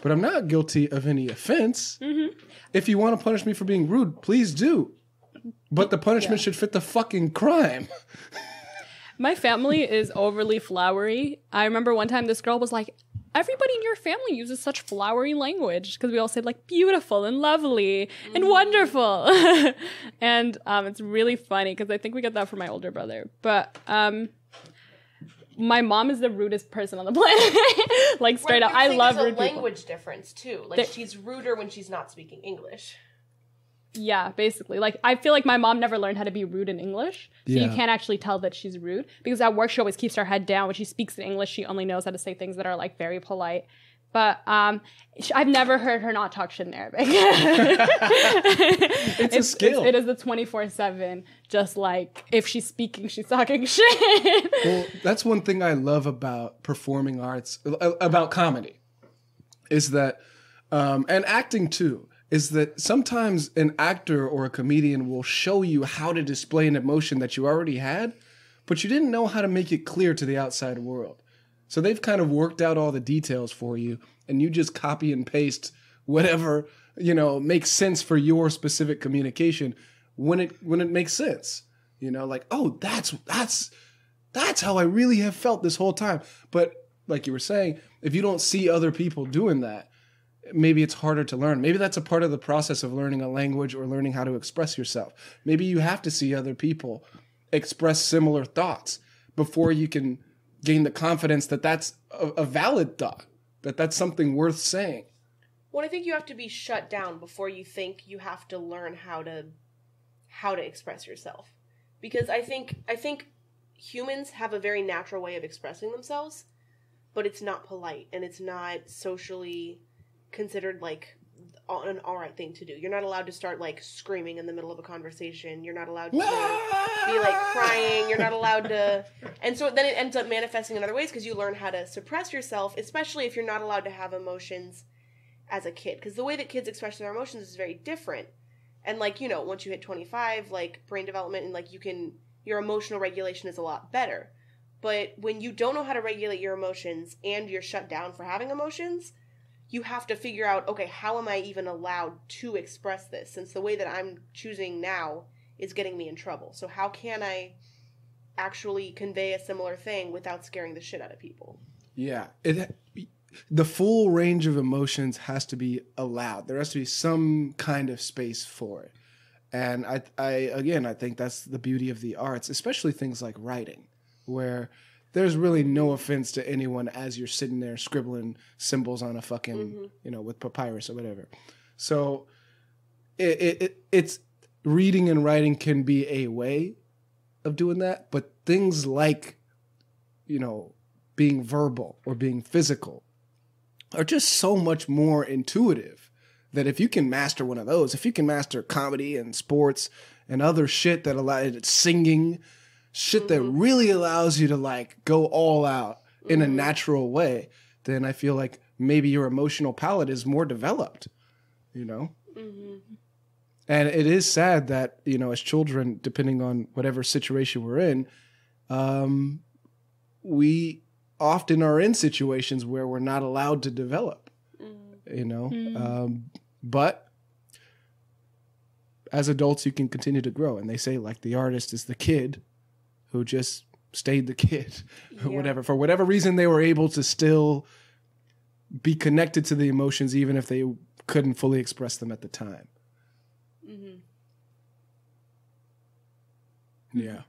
but I'm not guilty of any offense. Mm-hmm. If you want to punish me for being rude, please do. But the punishment should fit the fucking crime. My family is overly flowery. I remember one time this girl was like, everybody in your family uses such flowery language, because we all say like beautiful and lovely and wonderful. And it's really funny because I think we got that from my older brother. But my mom is the rudest person on the planet. Like straight up. I love rude people. There's a language difference too. Like she's ruder when she's not speaking English. Yeah, basically. Like, I feel like my mom never learned how to be rude in English. So you can't actually tell that she's rude. Because at work, she always keeps her head down. When she speaks in English, she only knows how to say things that are, like, very polite. But I've never heard her not talk shit in Arabic. It's a skill. It is the 24/7. Just like, if she's speaking, she's talking shit. Well, that's one thing I love about performing arts, about comedy, is that, and acting too, is that sometimes an actor or a comedian will show you how to display an emotion that you already had, but you didn't know how to make it clear to the outside world. So they've kind of worked out all the details for you, and you just copy and paste whatever, makes sense for your specific communication when it makes sense. Like, oh, that's how I really have felt this whole time. But like you were saying, if you don't see other people doing that, maybe it's harder to learn. Maybe that's a part of the process of learning a language or learning how to express yourself. Maybe you have to see other people express similar thoughts before you can gain the confidence that that's a valid thought, that that's something worth saying. Well, I think you have to be shut down before you think you have to learn how to express yourself. Because I think humans have a very natural way of expressing themselves, but it's not polite and it's not socially considered like an alright thing to do. You're not allowed to start like screaming in the middle of a conversation. You're not allowed to be like crying. You're not allowed to, and so then it ends up manifesting in other ways because you learn how to suppress yourself, especially if you're not allowed to have emotions as a kid. Because the way that kids express their emotions is very different. And like, you know, once you hit 25, like brain development and like your emotional regulation is a lot better. But when you don't know how to regulate your emotions and you're shut down for having emotions, you have to figure out, okay, how am I even allowed to express this? Since the way that I'm choosing now is getting me in trouble. So how can I actually convey a similar thing without scaring the shit out of people? Yeah. The full range of emotions has to be allowed. There has to be some kind of space for it. And I think that's the beauty of the arts, especially things like writing, where there's really no offense to anyone as you're sitting there scribbling symbols on a fucking, with papyrus or whatever. So it's reading and writing can be a way of doing that, but things like, being verbal or being physical are just so much more intuitive that if you can master one of those, if you can master comedy and sports and other shit that allow singing, shit that really allows you to like go all out in a natural way, then I feel like maybe your emotional palate is more developed, And it is sad that, as children, depending on whatever situation we're in, we often are in situations where we're not allowed to develop, but as adults, you can continue to grow. And they say like the artist is the kid who just stayed the kid or whatever. For whatever reason, they were able to still be connected to the emotions, even if they couldn't fully express them at the time. Yeah.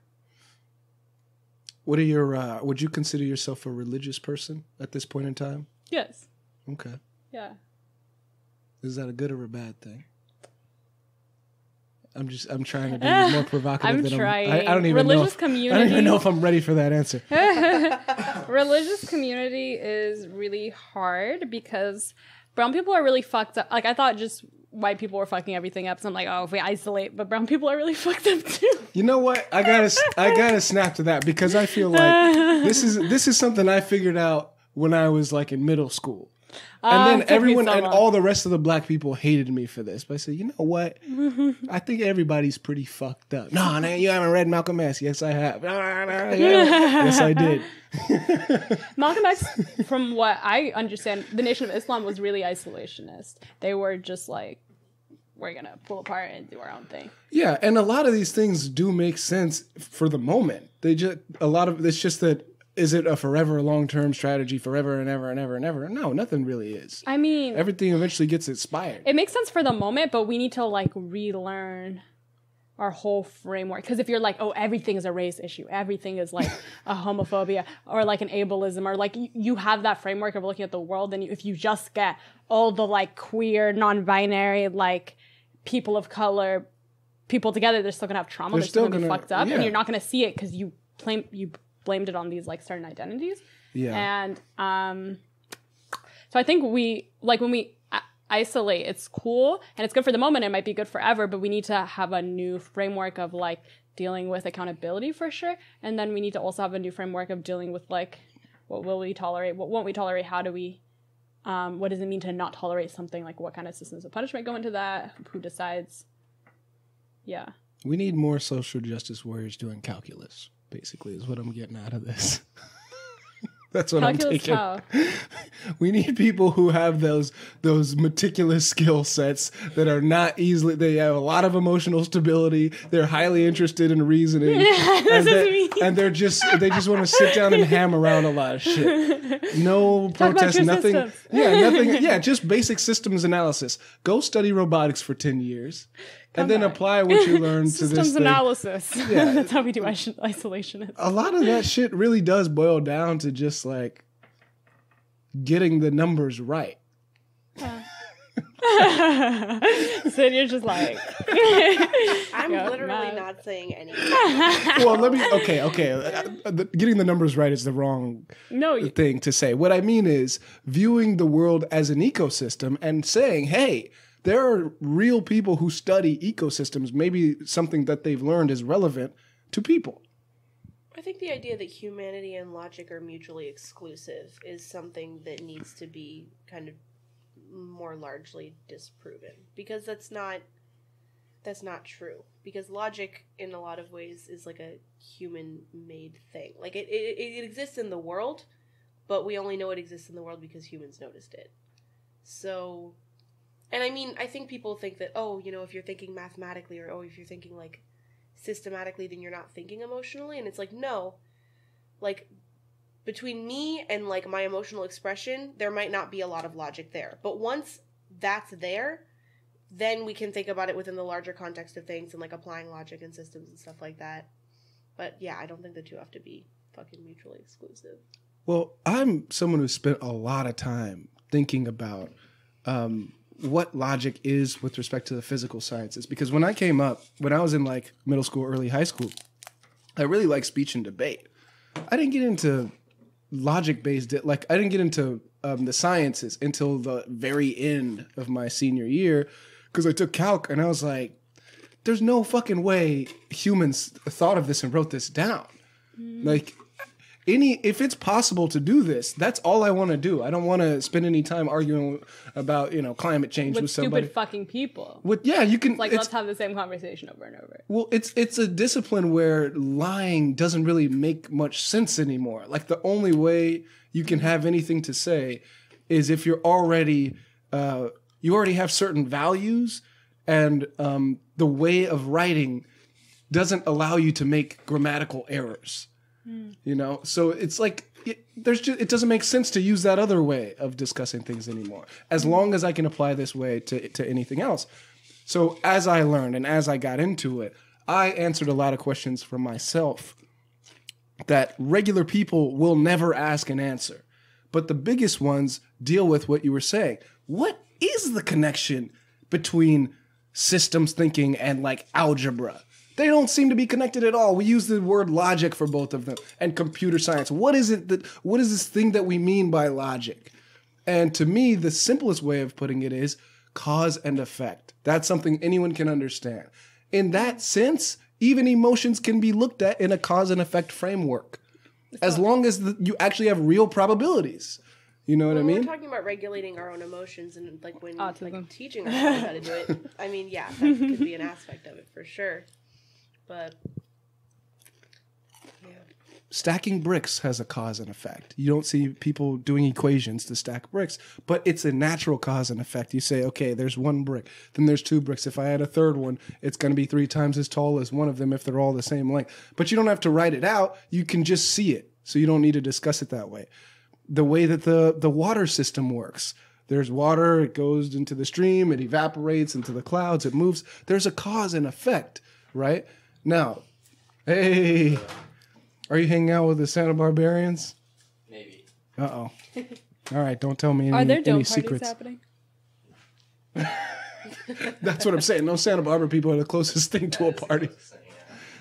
What are your, would you consider yourself a religious person at this point in time? Yes. Okay. Yeah. Is that a good or a bad thing? I'm trying to be more provocative. I don't even know. Community. I don't even know if I'm ready for that answer. Religious community is really hard because brown people are really fucked up. Like I thought just white people were fucking everything up. So I'm like, oh, if we isolate, but brown people are really fucked up too. You know what? I gotta snap to that because I feel like this is something I figured out when I was like in middle school. And then everyone and all the rest of the black people hated me for this. But I said, you know what? I think everybody's pretty fucked up. No, you haven't read Malcolm X. Yes, I have. Yes, I did. Malcolm X, from what I understand, the Nation of Islam was really isolationist. They were just like, we're going to pull apart and do our own thing. Yeah, and a lot of these things do make sense for the moment. It's just that, is it a forever long-term strategy, forever and ever and ever and ever? No, nothing really is. I mean, everything eventually gets expired. It makes sense for the moment, but we need to like relearn our whole framework. Because if you're like, oh, everything is a race issue, everything is like a homophobia or like an ableism, or like you have that framework of looking at the world, then if you just get all the like queer, non-binary, like people of color, people together, they're still gonna have trauma. They're still gonna be fucked up, and you're not gonna see it because you blamed it on these like certain identities. And so I think when we isolate, it's cool and it's good for the moment, it might be good forever, but we need to have a new framework of like dealing with accountability for sure. And then we need to also have a new framework of dealing with like, what will we tolerate, what won't we tolerate, how do we what does it mean to not tolerate something, like what kind of systems of punishment go into that, who decides. We need more social justice warriors doing calculus, basically, is what I'm getting out of this. That's what calculus I'm taking. We need people who have those meticulous skill sets that are not easily. They have a lot of emotional stability. They're highly interested in reasoning, and they just want to sit down and ham around a lot of shit. No protest, nothing. Systems. Nothing. Yeah, just basic systems analysis. Go study robotics for 10 years. And then apply what you learn to this systems analysis. Yeah. That's how we do isolation. A lot of that shit really does boil down to just like getting the numbers right. So you're just like, I'm Yeah, literally mad. not saying anything. Well, let me. Okay. Getting the numbers right is the wrong no, thing to say. What I mean is viewing the world as an ecosystem and saying, hey, there are real people who study ecosystems. Maybe something that they've learned is relevant to people. I think the idea that humanity and logic are mutually exclusive is something that needs to be kind of more largely disproven, because that's not true. Because logic in a lot of ways is like a human made thing. Like it exists in the world, but we only know it exists in the world because humans noticed it. So, and I mean, I think people think that, oh, you know, if you're thinking mathematically, or oh, if you're thinking like systematically, then you're not thinking emotionally. And it's like, no, like between me and like my emotional expression, there might not be a lot of logic there. But once that's there, then we can think about it within the larger context of things and like applying logic and systems and stuff like that. But yeah, I don't think the two have to be fucking mutually exclusive. Well, I'm someone who spent a lot of time thinking about what logic is with respect to the physical sciences. Because when I came up, when I was in like middle school, early high school, I really liked speech and debate. I didn't get into logic-based, like I didn't get into the sciences until the very end of my senior year, because I took calc and I was like, there's no fucking way humans thought of this and wrote this down. Like, if it's possible to do this, that's all I want to do. I don't want to spend any time arguing about, climate change with somebody. stupid fucking people. You can. It's like, let's have the same conversation over and over. Well, it's a discipline where lying doesn't really make much sense anymore. Like, the only way you can have anything to say is if you're already you already have certain values, and the way of writing doesn't allow you to make grammatical errors. So it's like it doesn't make sense to use that other way of discussing things anymore, as long as I can apply this way to anything else. So as I learned and as I got into it, I answered a lot of questions for myself that regular people will never ask and answer. But the biggest ones deal with what you were saying. What is the connection between systems thinking and like algebra? They don't seem to be connected at all. We use the word logic for both of them, and computer science. What is this thing that we mean by logic? And to me, the simplest way of putting it is cause and effect. That's something anyone can understand. In that sense, even emotions can be looked at in a cause and effect framework, as long as you actually have real probabilities. You know what I mean? We're talking about regulating our own emotions, and like when Autism. teaching ourselves how to do it. I mean, yeah, that could be an aspect of it for sure. But yeah, stacking bricks has a cause and effect. You don't see people doing equations to stack bricks, but it's a natural cause and effect. You say, okay, there's one brick, then there's two bricks. If I add a third one, it's going to be 3 times as tall as one of them if they're all the same length. But you don't have to write it out. You can just see it. So you don't need to discuss it that way. The way that the water system works. There's water, it goes into the stream, it evaporates into the clouds, it moves. There's a cause and effect, right? Now, hey, are you hanging out with the Santa Barbarians? Maybe. Uh-oh. All right, don't tell me Are there any dome parties secrets. happening? That's what I'm saying. No Santa Barbara people are the closest thing to a party.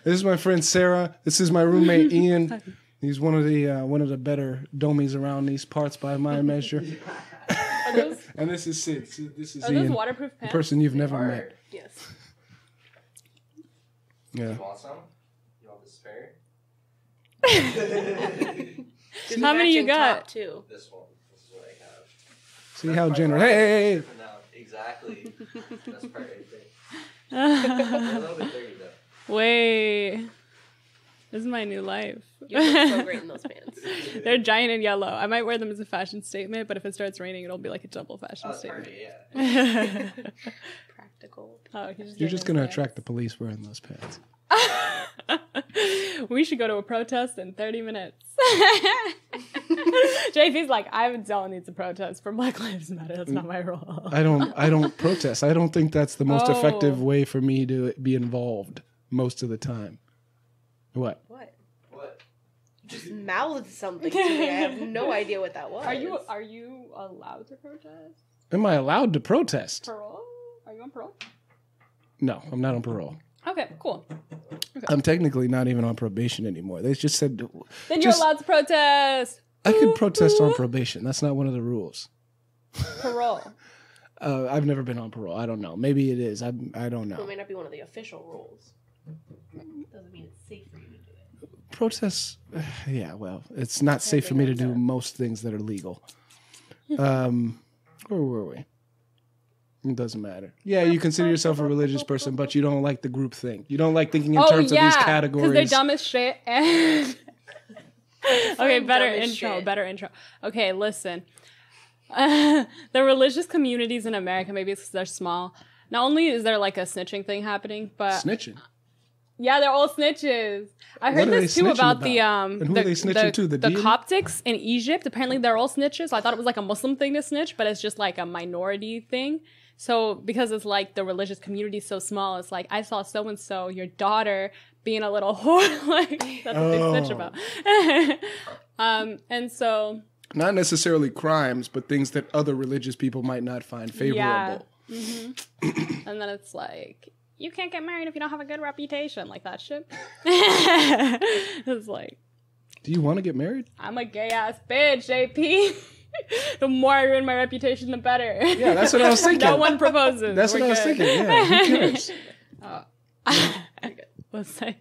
This is my friend Sarah. This is my roommate Ian. He's one of the better domies around these parts by my measure. And this is Sid. This is Are Ian, those waterproof the pants? person you've never met. yes. Yeah. You want some? You want the spare? There's How a many you matching got? top, too. This one. This is what I have. See That's how my generous. part. Hey. No, exactly. That's part right there. A little bit dirty though. Wait. This is my new life. You look so great in those pants. They're giant and yellow. I might wear them as a fashion statement, but if it starts raining, it'll be like a double fashion Oh, statement. perfect, yeah. Practical. Oh, You're just going to attract the police wearing those pants. We should go to a protest in 30 minutes. JP's like, Dylan needs a protest for Black Lives Matter. That's not my role. I don't protest. I don't think that's the most effective way for me to be involved most of the time. What? What? What? Just mouthed something to me. I have no idea what that was. Are you allowed to protest? Am I allowed to protest? Parole? on parole? No, I'm not on parole. Okay, cool. I'm technically not even on probation anymore. They just said... Then you're allowed to protest. I could protest on probation. That's not one of the rules. Parole. I've never been on parole. I don't know. Maybe it is. I don't know. It may not be one of the official rules. Doesn't mean it's safe for you to do it. Protests, yeah, well, it's not safe for me to do most things that are legal. Where were we? It doesn't matter. Yeah, you consider yourself a religious person, but you don't like the group thing. You don't like thinking in terms of these categories. Because they're dumb as shit. And okay, better intro. Okay, listen. The religious communities in America, maybe it's because they're small. Not only is there like a snitching thing happening, but snitching. Yeah, they're all snitches. I heard this too about the and who are they snitching to? The Coptics in Egypt. Apparently, they're all snitches. So I thought it was like a Muslim thing to snitch, but it's just like a minority thing. So because it's like the religious community is so small, it's like I saw so and so, your daughter being a little whore. Like that's what they snitch about. And so not necessarily crimes, but things that other religious people might not find favorable. Yeah. Mm-hmm. And then it's like, you can't get married if you don't have a good reputation, like that shit. It's like, do you want to get married? I'm a gay ass bitch, JP. The more I ruin my reputation, the better. Yeah, that's what I was thinking. No one proposes. That's what I was thinking. Yeah, who cares? That's nice.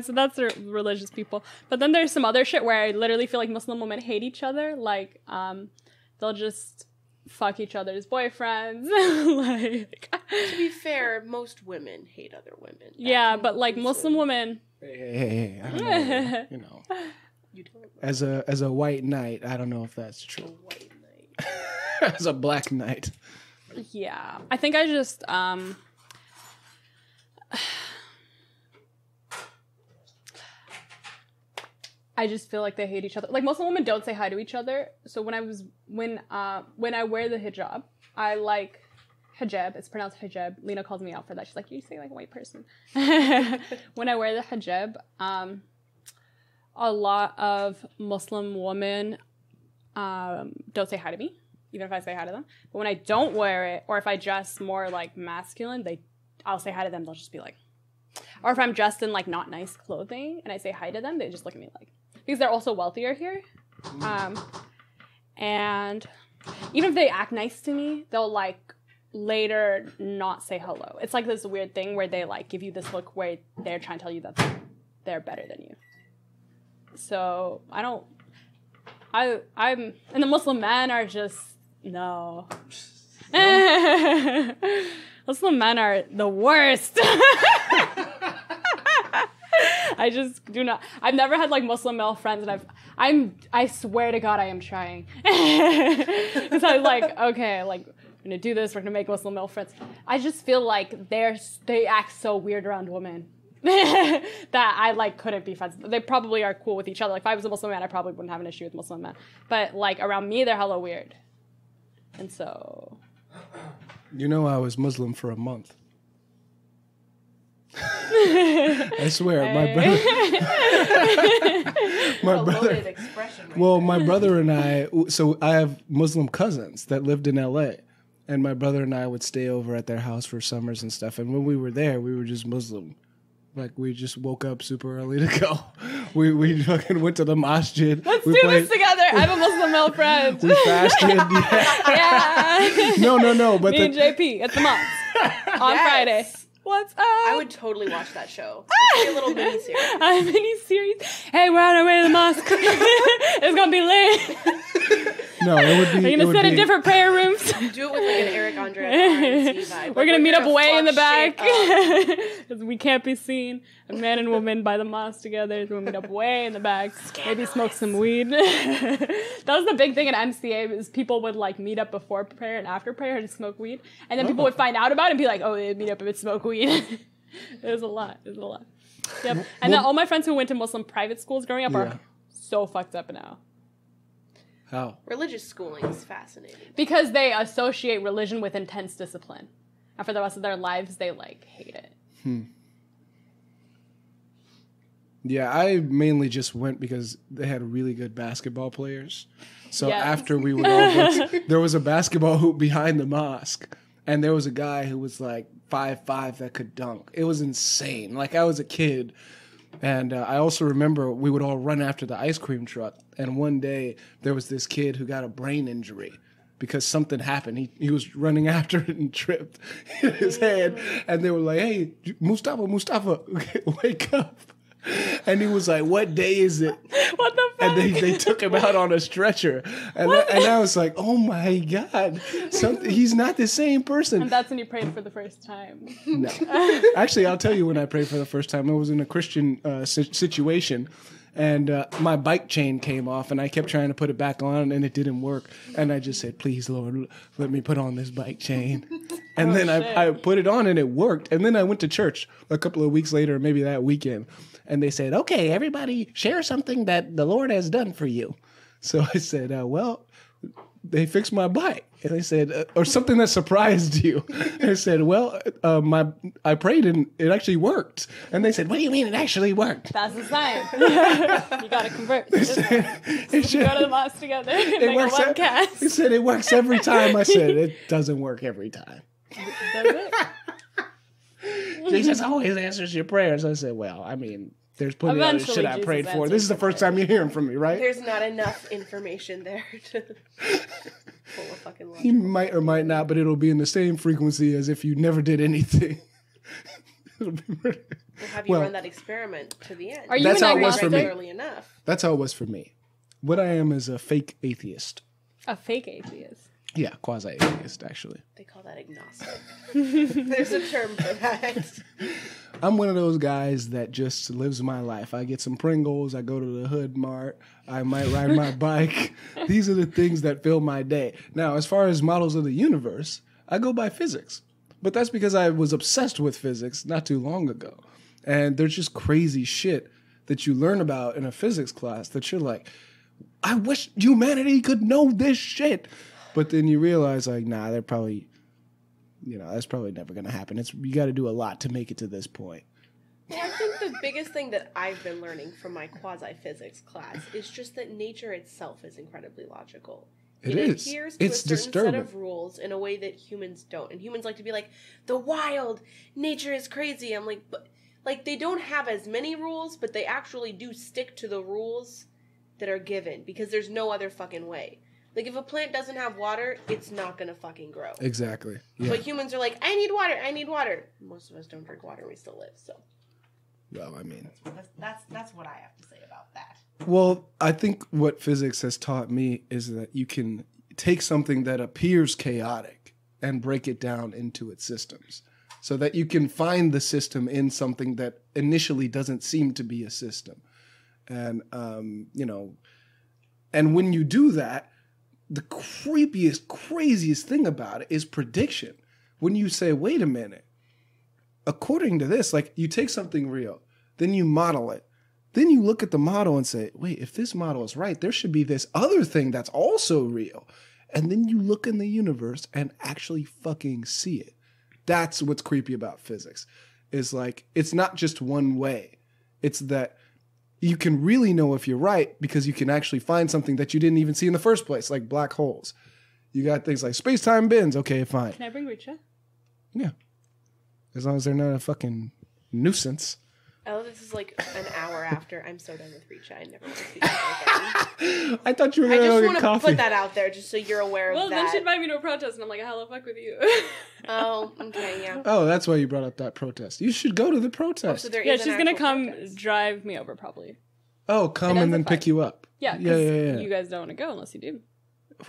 So that's the religious people. But then there's some other shit where I literally feel like Muslim women hate each other. Like, they'll just fuck each other's boyfriends. Like, to be fair, most women hate other women. Yeah, but like Muslim women. Hey, I don't know. You know. You don't know. As a white knight, I don't know if that's true. A white knight. As a black knight. Yeah. I think I just I just feel like they hate each other. Like Muslim women don't say hi to each other. So when I wear the hijab, I like hijab. It's pronounced hijab. Lena calls me out for that. She's like, you say like a white person. When I wear the hijab, a lot of Muslim women don't say hi to me, even if I say hi to them. But when I don't wear it, or if I dress more like masculine, I'll say hi to them. They'll just be like, or if I'm dressed in like not nice clothing and I say hi to them, they just look at me like, because they're also wealthier here. And even if they act nice to me, they'll like later not say hello. It's like this weird thing where they like give you this look where they're trying to tell you that they're better than you. So I'm and the Muslim men are just no. Muslim men are the worst. I just do not. I've never had like Muslim male friends, and I swear to God I am trying. Because I was like, okay, like we're gonna do this. We're gonna make Muslim male friends. I just feel like they act so weird around women. That I like couldn't be friends. They probably are cool with each other. Like if I was a Muslim man, I probably wouldn't have an issue with Muslim men. But like around me, they're hella weird. And so, you know, I was Muslim for a month. I swear, my brother. Well, my brother and I. So I have Muslim cousins that lived in LA, and my brother and I would stay over at their house for summers and stuff. And when we were there, we were just Muslim. Like, we just woke up super early to go. We fucking went to the masjid. Let's do this together. I have a Muslim male friend. We fasted. Yeah. No. But me and JP at the mosque on Friday. What's up? I would totally watch that show. It's a little mini-series. A mini-series? Hey, we're on our way to the mosque. It's going to be lit. No, it would be... Are you going to sit in different prayer rooms? Do it with like an Eric Andre vibe. We're going to meet up way in the back. Because we can't be seen. A man and woman by the mosque together. So we'll meet up way in the back. Maybe smoke some weed. That was the big thing in MCA, is people would like meet up before prayer and after prayer and smoke weed. And then people would find out about it and be like, oh, they'd meet up and smoke weed. It was a lot. Yep. And then all my friends who went to Muslim private schools growing up are so fucked up now. How? Religious schooling is fascinating. Because they associate religion with intense discipline. And for the rest of their lives, they like hate it. Yeah, I mainly just went because they had really good basketball players. So after we would all go there was a basketball hoop behind the mosque. And there was a guy who was like 5'5" that could dunk. It was insane. Like, I was a kid. And I also remember we would all run after the ice cream truck. And one day there was this kid who got a brain injury because something happened. He was running after it and tripped, hit his head. And they were like, hey, Mustafa, wake up. And he was like, what day is it? What the fuck? And they took him out on a stretcher. And I was like, oh my God, he's not the same person. And that's when you prayed for the first time. No. Actually, I'll tell you when I prayed for the first time. I was in a Christian situation. And my bike chain came off, and I kept trying to put it back on, and it didn't work. And I just said, please, Lord, let me put on this bike chain. And then I put it on, and it worked. And then I went to church a couple of weeks later, maybe that weekend. And they said, okay, everybody share something that the Lord has done for you. So I said, well, they fixed my bike. And they said, or something that surprised you. I said, well, I prayed and it actually worked. And they said, what do you mean it actually worked? That's the sign. You got to convert. Go to the mosque together and make a webcast. He said, it works every time. I said, it doesn't work every time. Does it? Jesus always answers your prayers. I said, well, I mean, there's plenty of other shit I prayed for. This is the first time you're hearing from me, right? There's not enough information there to pull a fucking line. He might or might not, but it'll be in the same frequency as if you never did anything. We'll have you run that experiment to the end. Are you That's an how it was for me. regularly enough? That's how it was for me. What I am is a fake atheist. A fake atheist. Yeah, quasi-atheist, actually. They call that agnostic. There's a term for that. I'm one of those guys that just lives my life. I get some Pringles. I go to the Hood Mart. I might ride my bike. These are the things that fill my day. Now, as far as models of the universe, I go by physics. But that's because I was obsessed with physics not too long ago. And there's just crazy shit that you learn about in a physics class that you're like, I wish humanity could know this shit. But then you realize, like, nah, they're probably, that's probably never going to happen. You got to do a lot to make it to this point. Well, I think the biggest thing that I've been learning from my quasi-physics class is just that nature itself is incredibly logical. It is. adheres to It's a certain disturbing. set of rules in a way that humans don't. And humans like to be like, the wild, nature is crazy. I'm like, but like they don't have as many rules, but they actually do stick to the rules that are given because there's no other fucking way. Like, if a plant doesn't have water, it's not going to fucking grow. Exactly. Yeah. But humans are like, I need water, I need water. Most of us don't drink water, we still live, so. Well, I mean. That's what I have to say about that. Well, I think what physics has taught me is that you can take something that appears chaotic and break it down into its systems so that you can find the system in something that initially doesn't seem to be a system. And, and when you do that, the creepiest, craziest thing about it is prediction. When you say, wait a minute, according to this, like you take something real, then you model it. Then you look at the model and say, wait, if this model is right, there should be this other thing that's also real. And then you look in the universe and actually fucking see it. That's what's creepy about physics. Is like, it's not just one way. It's that you can really know if you're right because you can actually find something that you didn't even see in the first place, like black holes. You got things like space-time bends. Okay, fine. Can I bring Richa? Yeah. As long as they're not a fucking nuisance. Oh, this is like an hour after. I'm so done with Richa. I never want to speak to her again. I thought you were I going just to want get to coffee. put that out there just so you're aware Well, of then that. she invited me to a protest, and I'm like, hell, fuck with you. Oh, okay, yeah. Oh, that's why you brought up that protest. You should go to the protest. So there Yeah, is an she's gonna actual come protest. drive me over, probably. Oh, come It and then ends at pick 5. you up. Yeah, because Yeah. you guys don't want to go unless you do.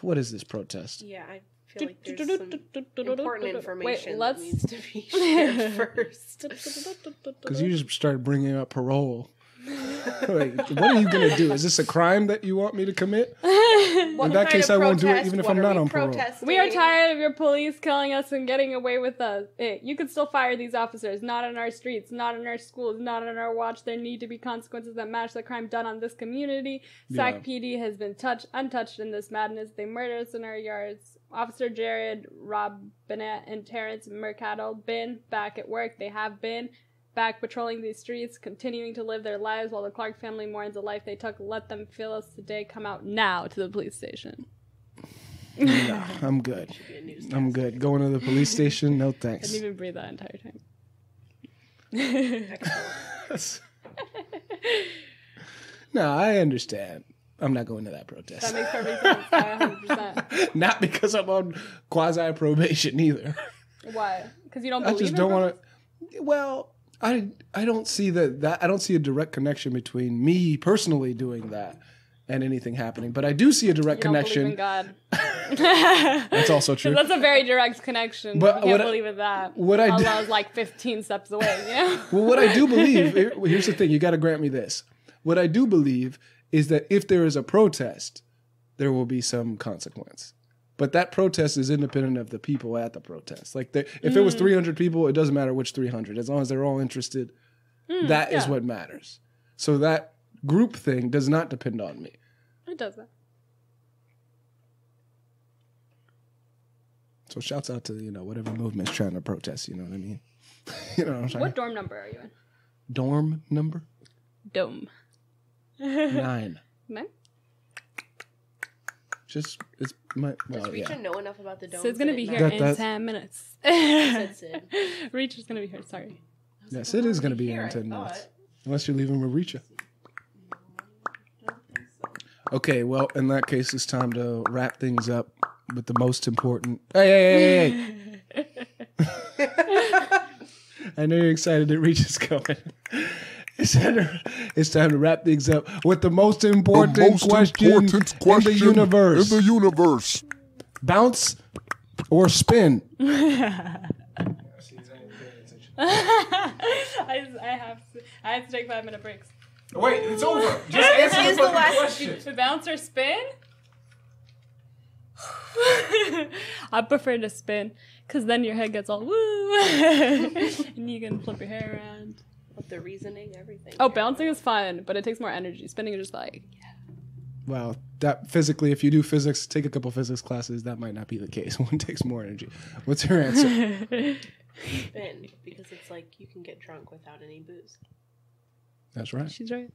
What is this protest? Yeah, I feel like there's some important information let's- that needs to be shared first. Because you just started bringing up parole. Like, what are you going to do? Is this a crime that you want me to commit? In that case, I won't do it even if I'm not on parole. We are tired of your police killing us and getting away with us. You could still fire these officers. Not in our streets, not in our schools, not on our watch. There need to be consequences that match the crime done on this community. SAC PD has been untouched in this madness. They murdered us in our yards. Officer Jared, Rob Bennett, and Terrence Mercado been back at work. They have been back patrolling these streets, continuing to live their lives while the Clark family mourns the life they took. Let them feel us today. Come out now to the police station. No, I'm good. I'm good. Going to the police station? No I thanks. didn't even breathe that entire time. No, I understand. I'm not going to that protest. That makes perfect sense. 100%. Not because I'm on quasi probation either. Why? Because you don't I believe just in don't want protest? to. Well, I don't see that I don't see a direct connection between me personally doing that and anything happening. But I do see a direct You don't believe in connection. God. That's also true. That's a very direct connection. But You what can't I- believe in that. what I do- Allah's like 15 steps away, you know? Well, what I do believe, here's the thing, you got to grant me this. What I do believe is that if there is a protest, there will be some consequence. But that protest is independent of the people at the protest. Like, if it was 300 people, it doesn't matter which 300. As long as they're all interested, that is what matters. So that group thing does not depend on me. It doesn't. So shouts out to, whatever movement's trying to protest, you know what I mean? You know what I'm saying? What dorm number are you in? Dorm number? Dome. 9. No? It's my, Does well, Reacher yeah. know enough about the dome? Sid's gonna be here That- in that- 10 minutes. Said Sid. Reacher's gonna be here, sorry. Yes, it is going to be here in 10 minutes. Unless you're leaving with Reacher. Okay, well, in that case, it's time to wrap things up with the most important. Hey! I know you're excited that Reacher's coming. It's time to wrap things up with the most important question in the universe. In the universe. Bounce or spin? I have to take 5-minute breaks. Wait, it's over. Just answer the fucking question. To bounce or spin? I prefer to spin, because then your head gets all woo, and you can flip your hair around. With the reasoning, everything. Oh, bouncing is fun, but it takes more energy. Spinning is just like, Well, that physically, if you do physics, take a couple physics classes, that might not be the case. One takes more energy. What's your answer? Spin, because it's like you can get drunk without any booze. That's right. she's right.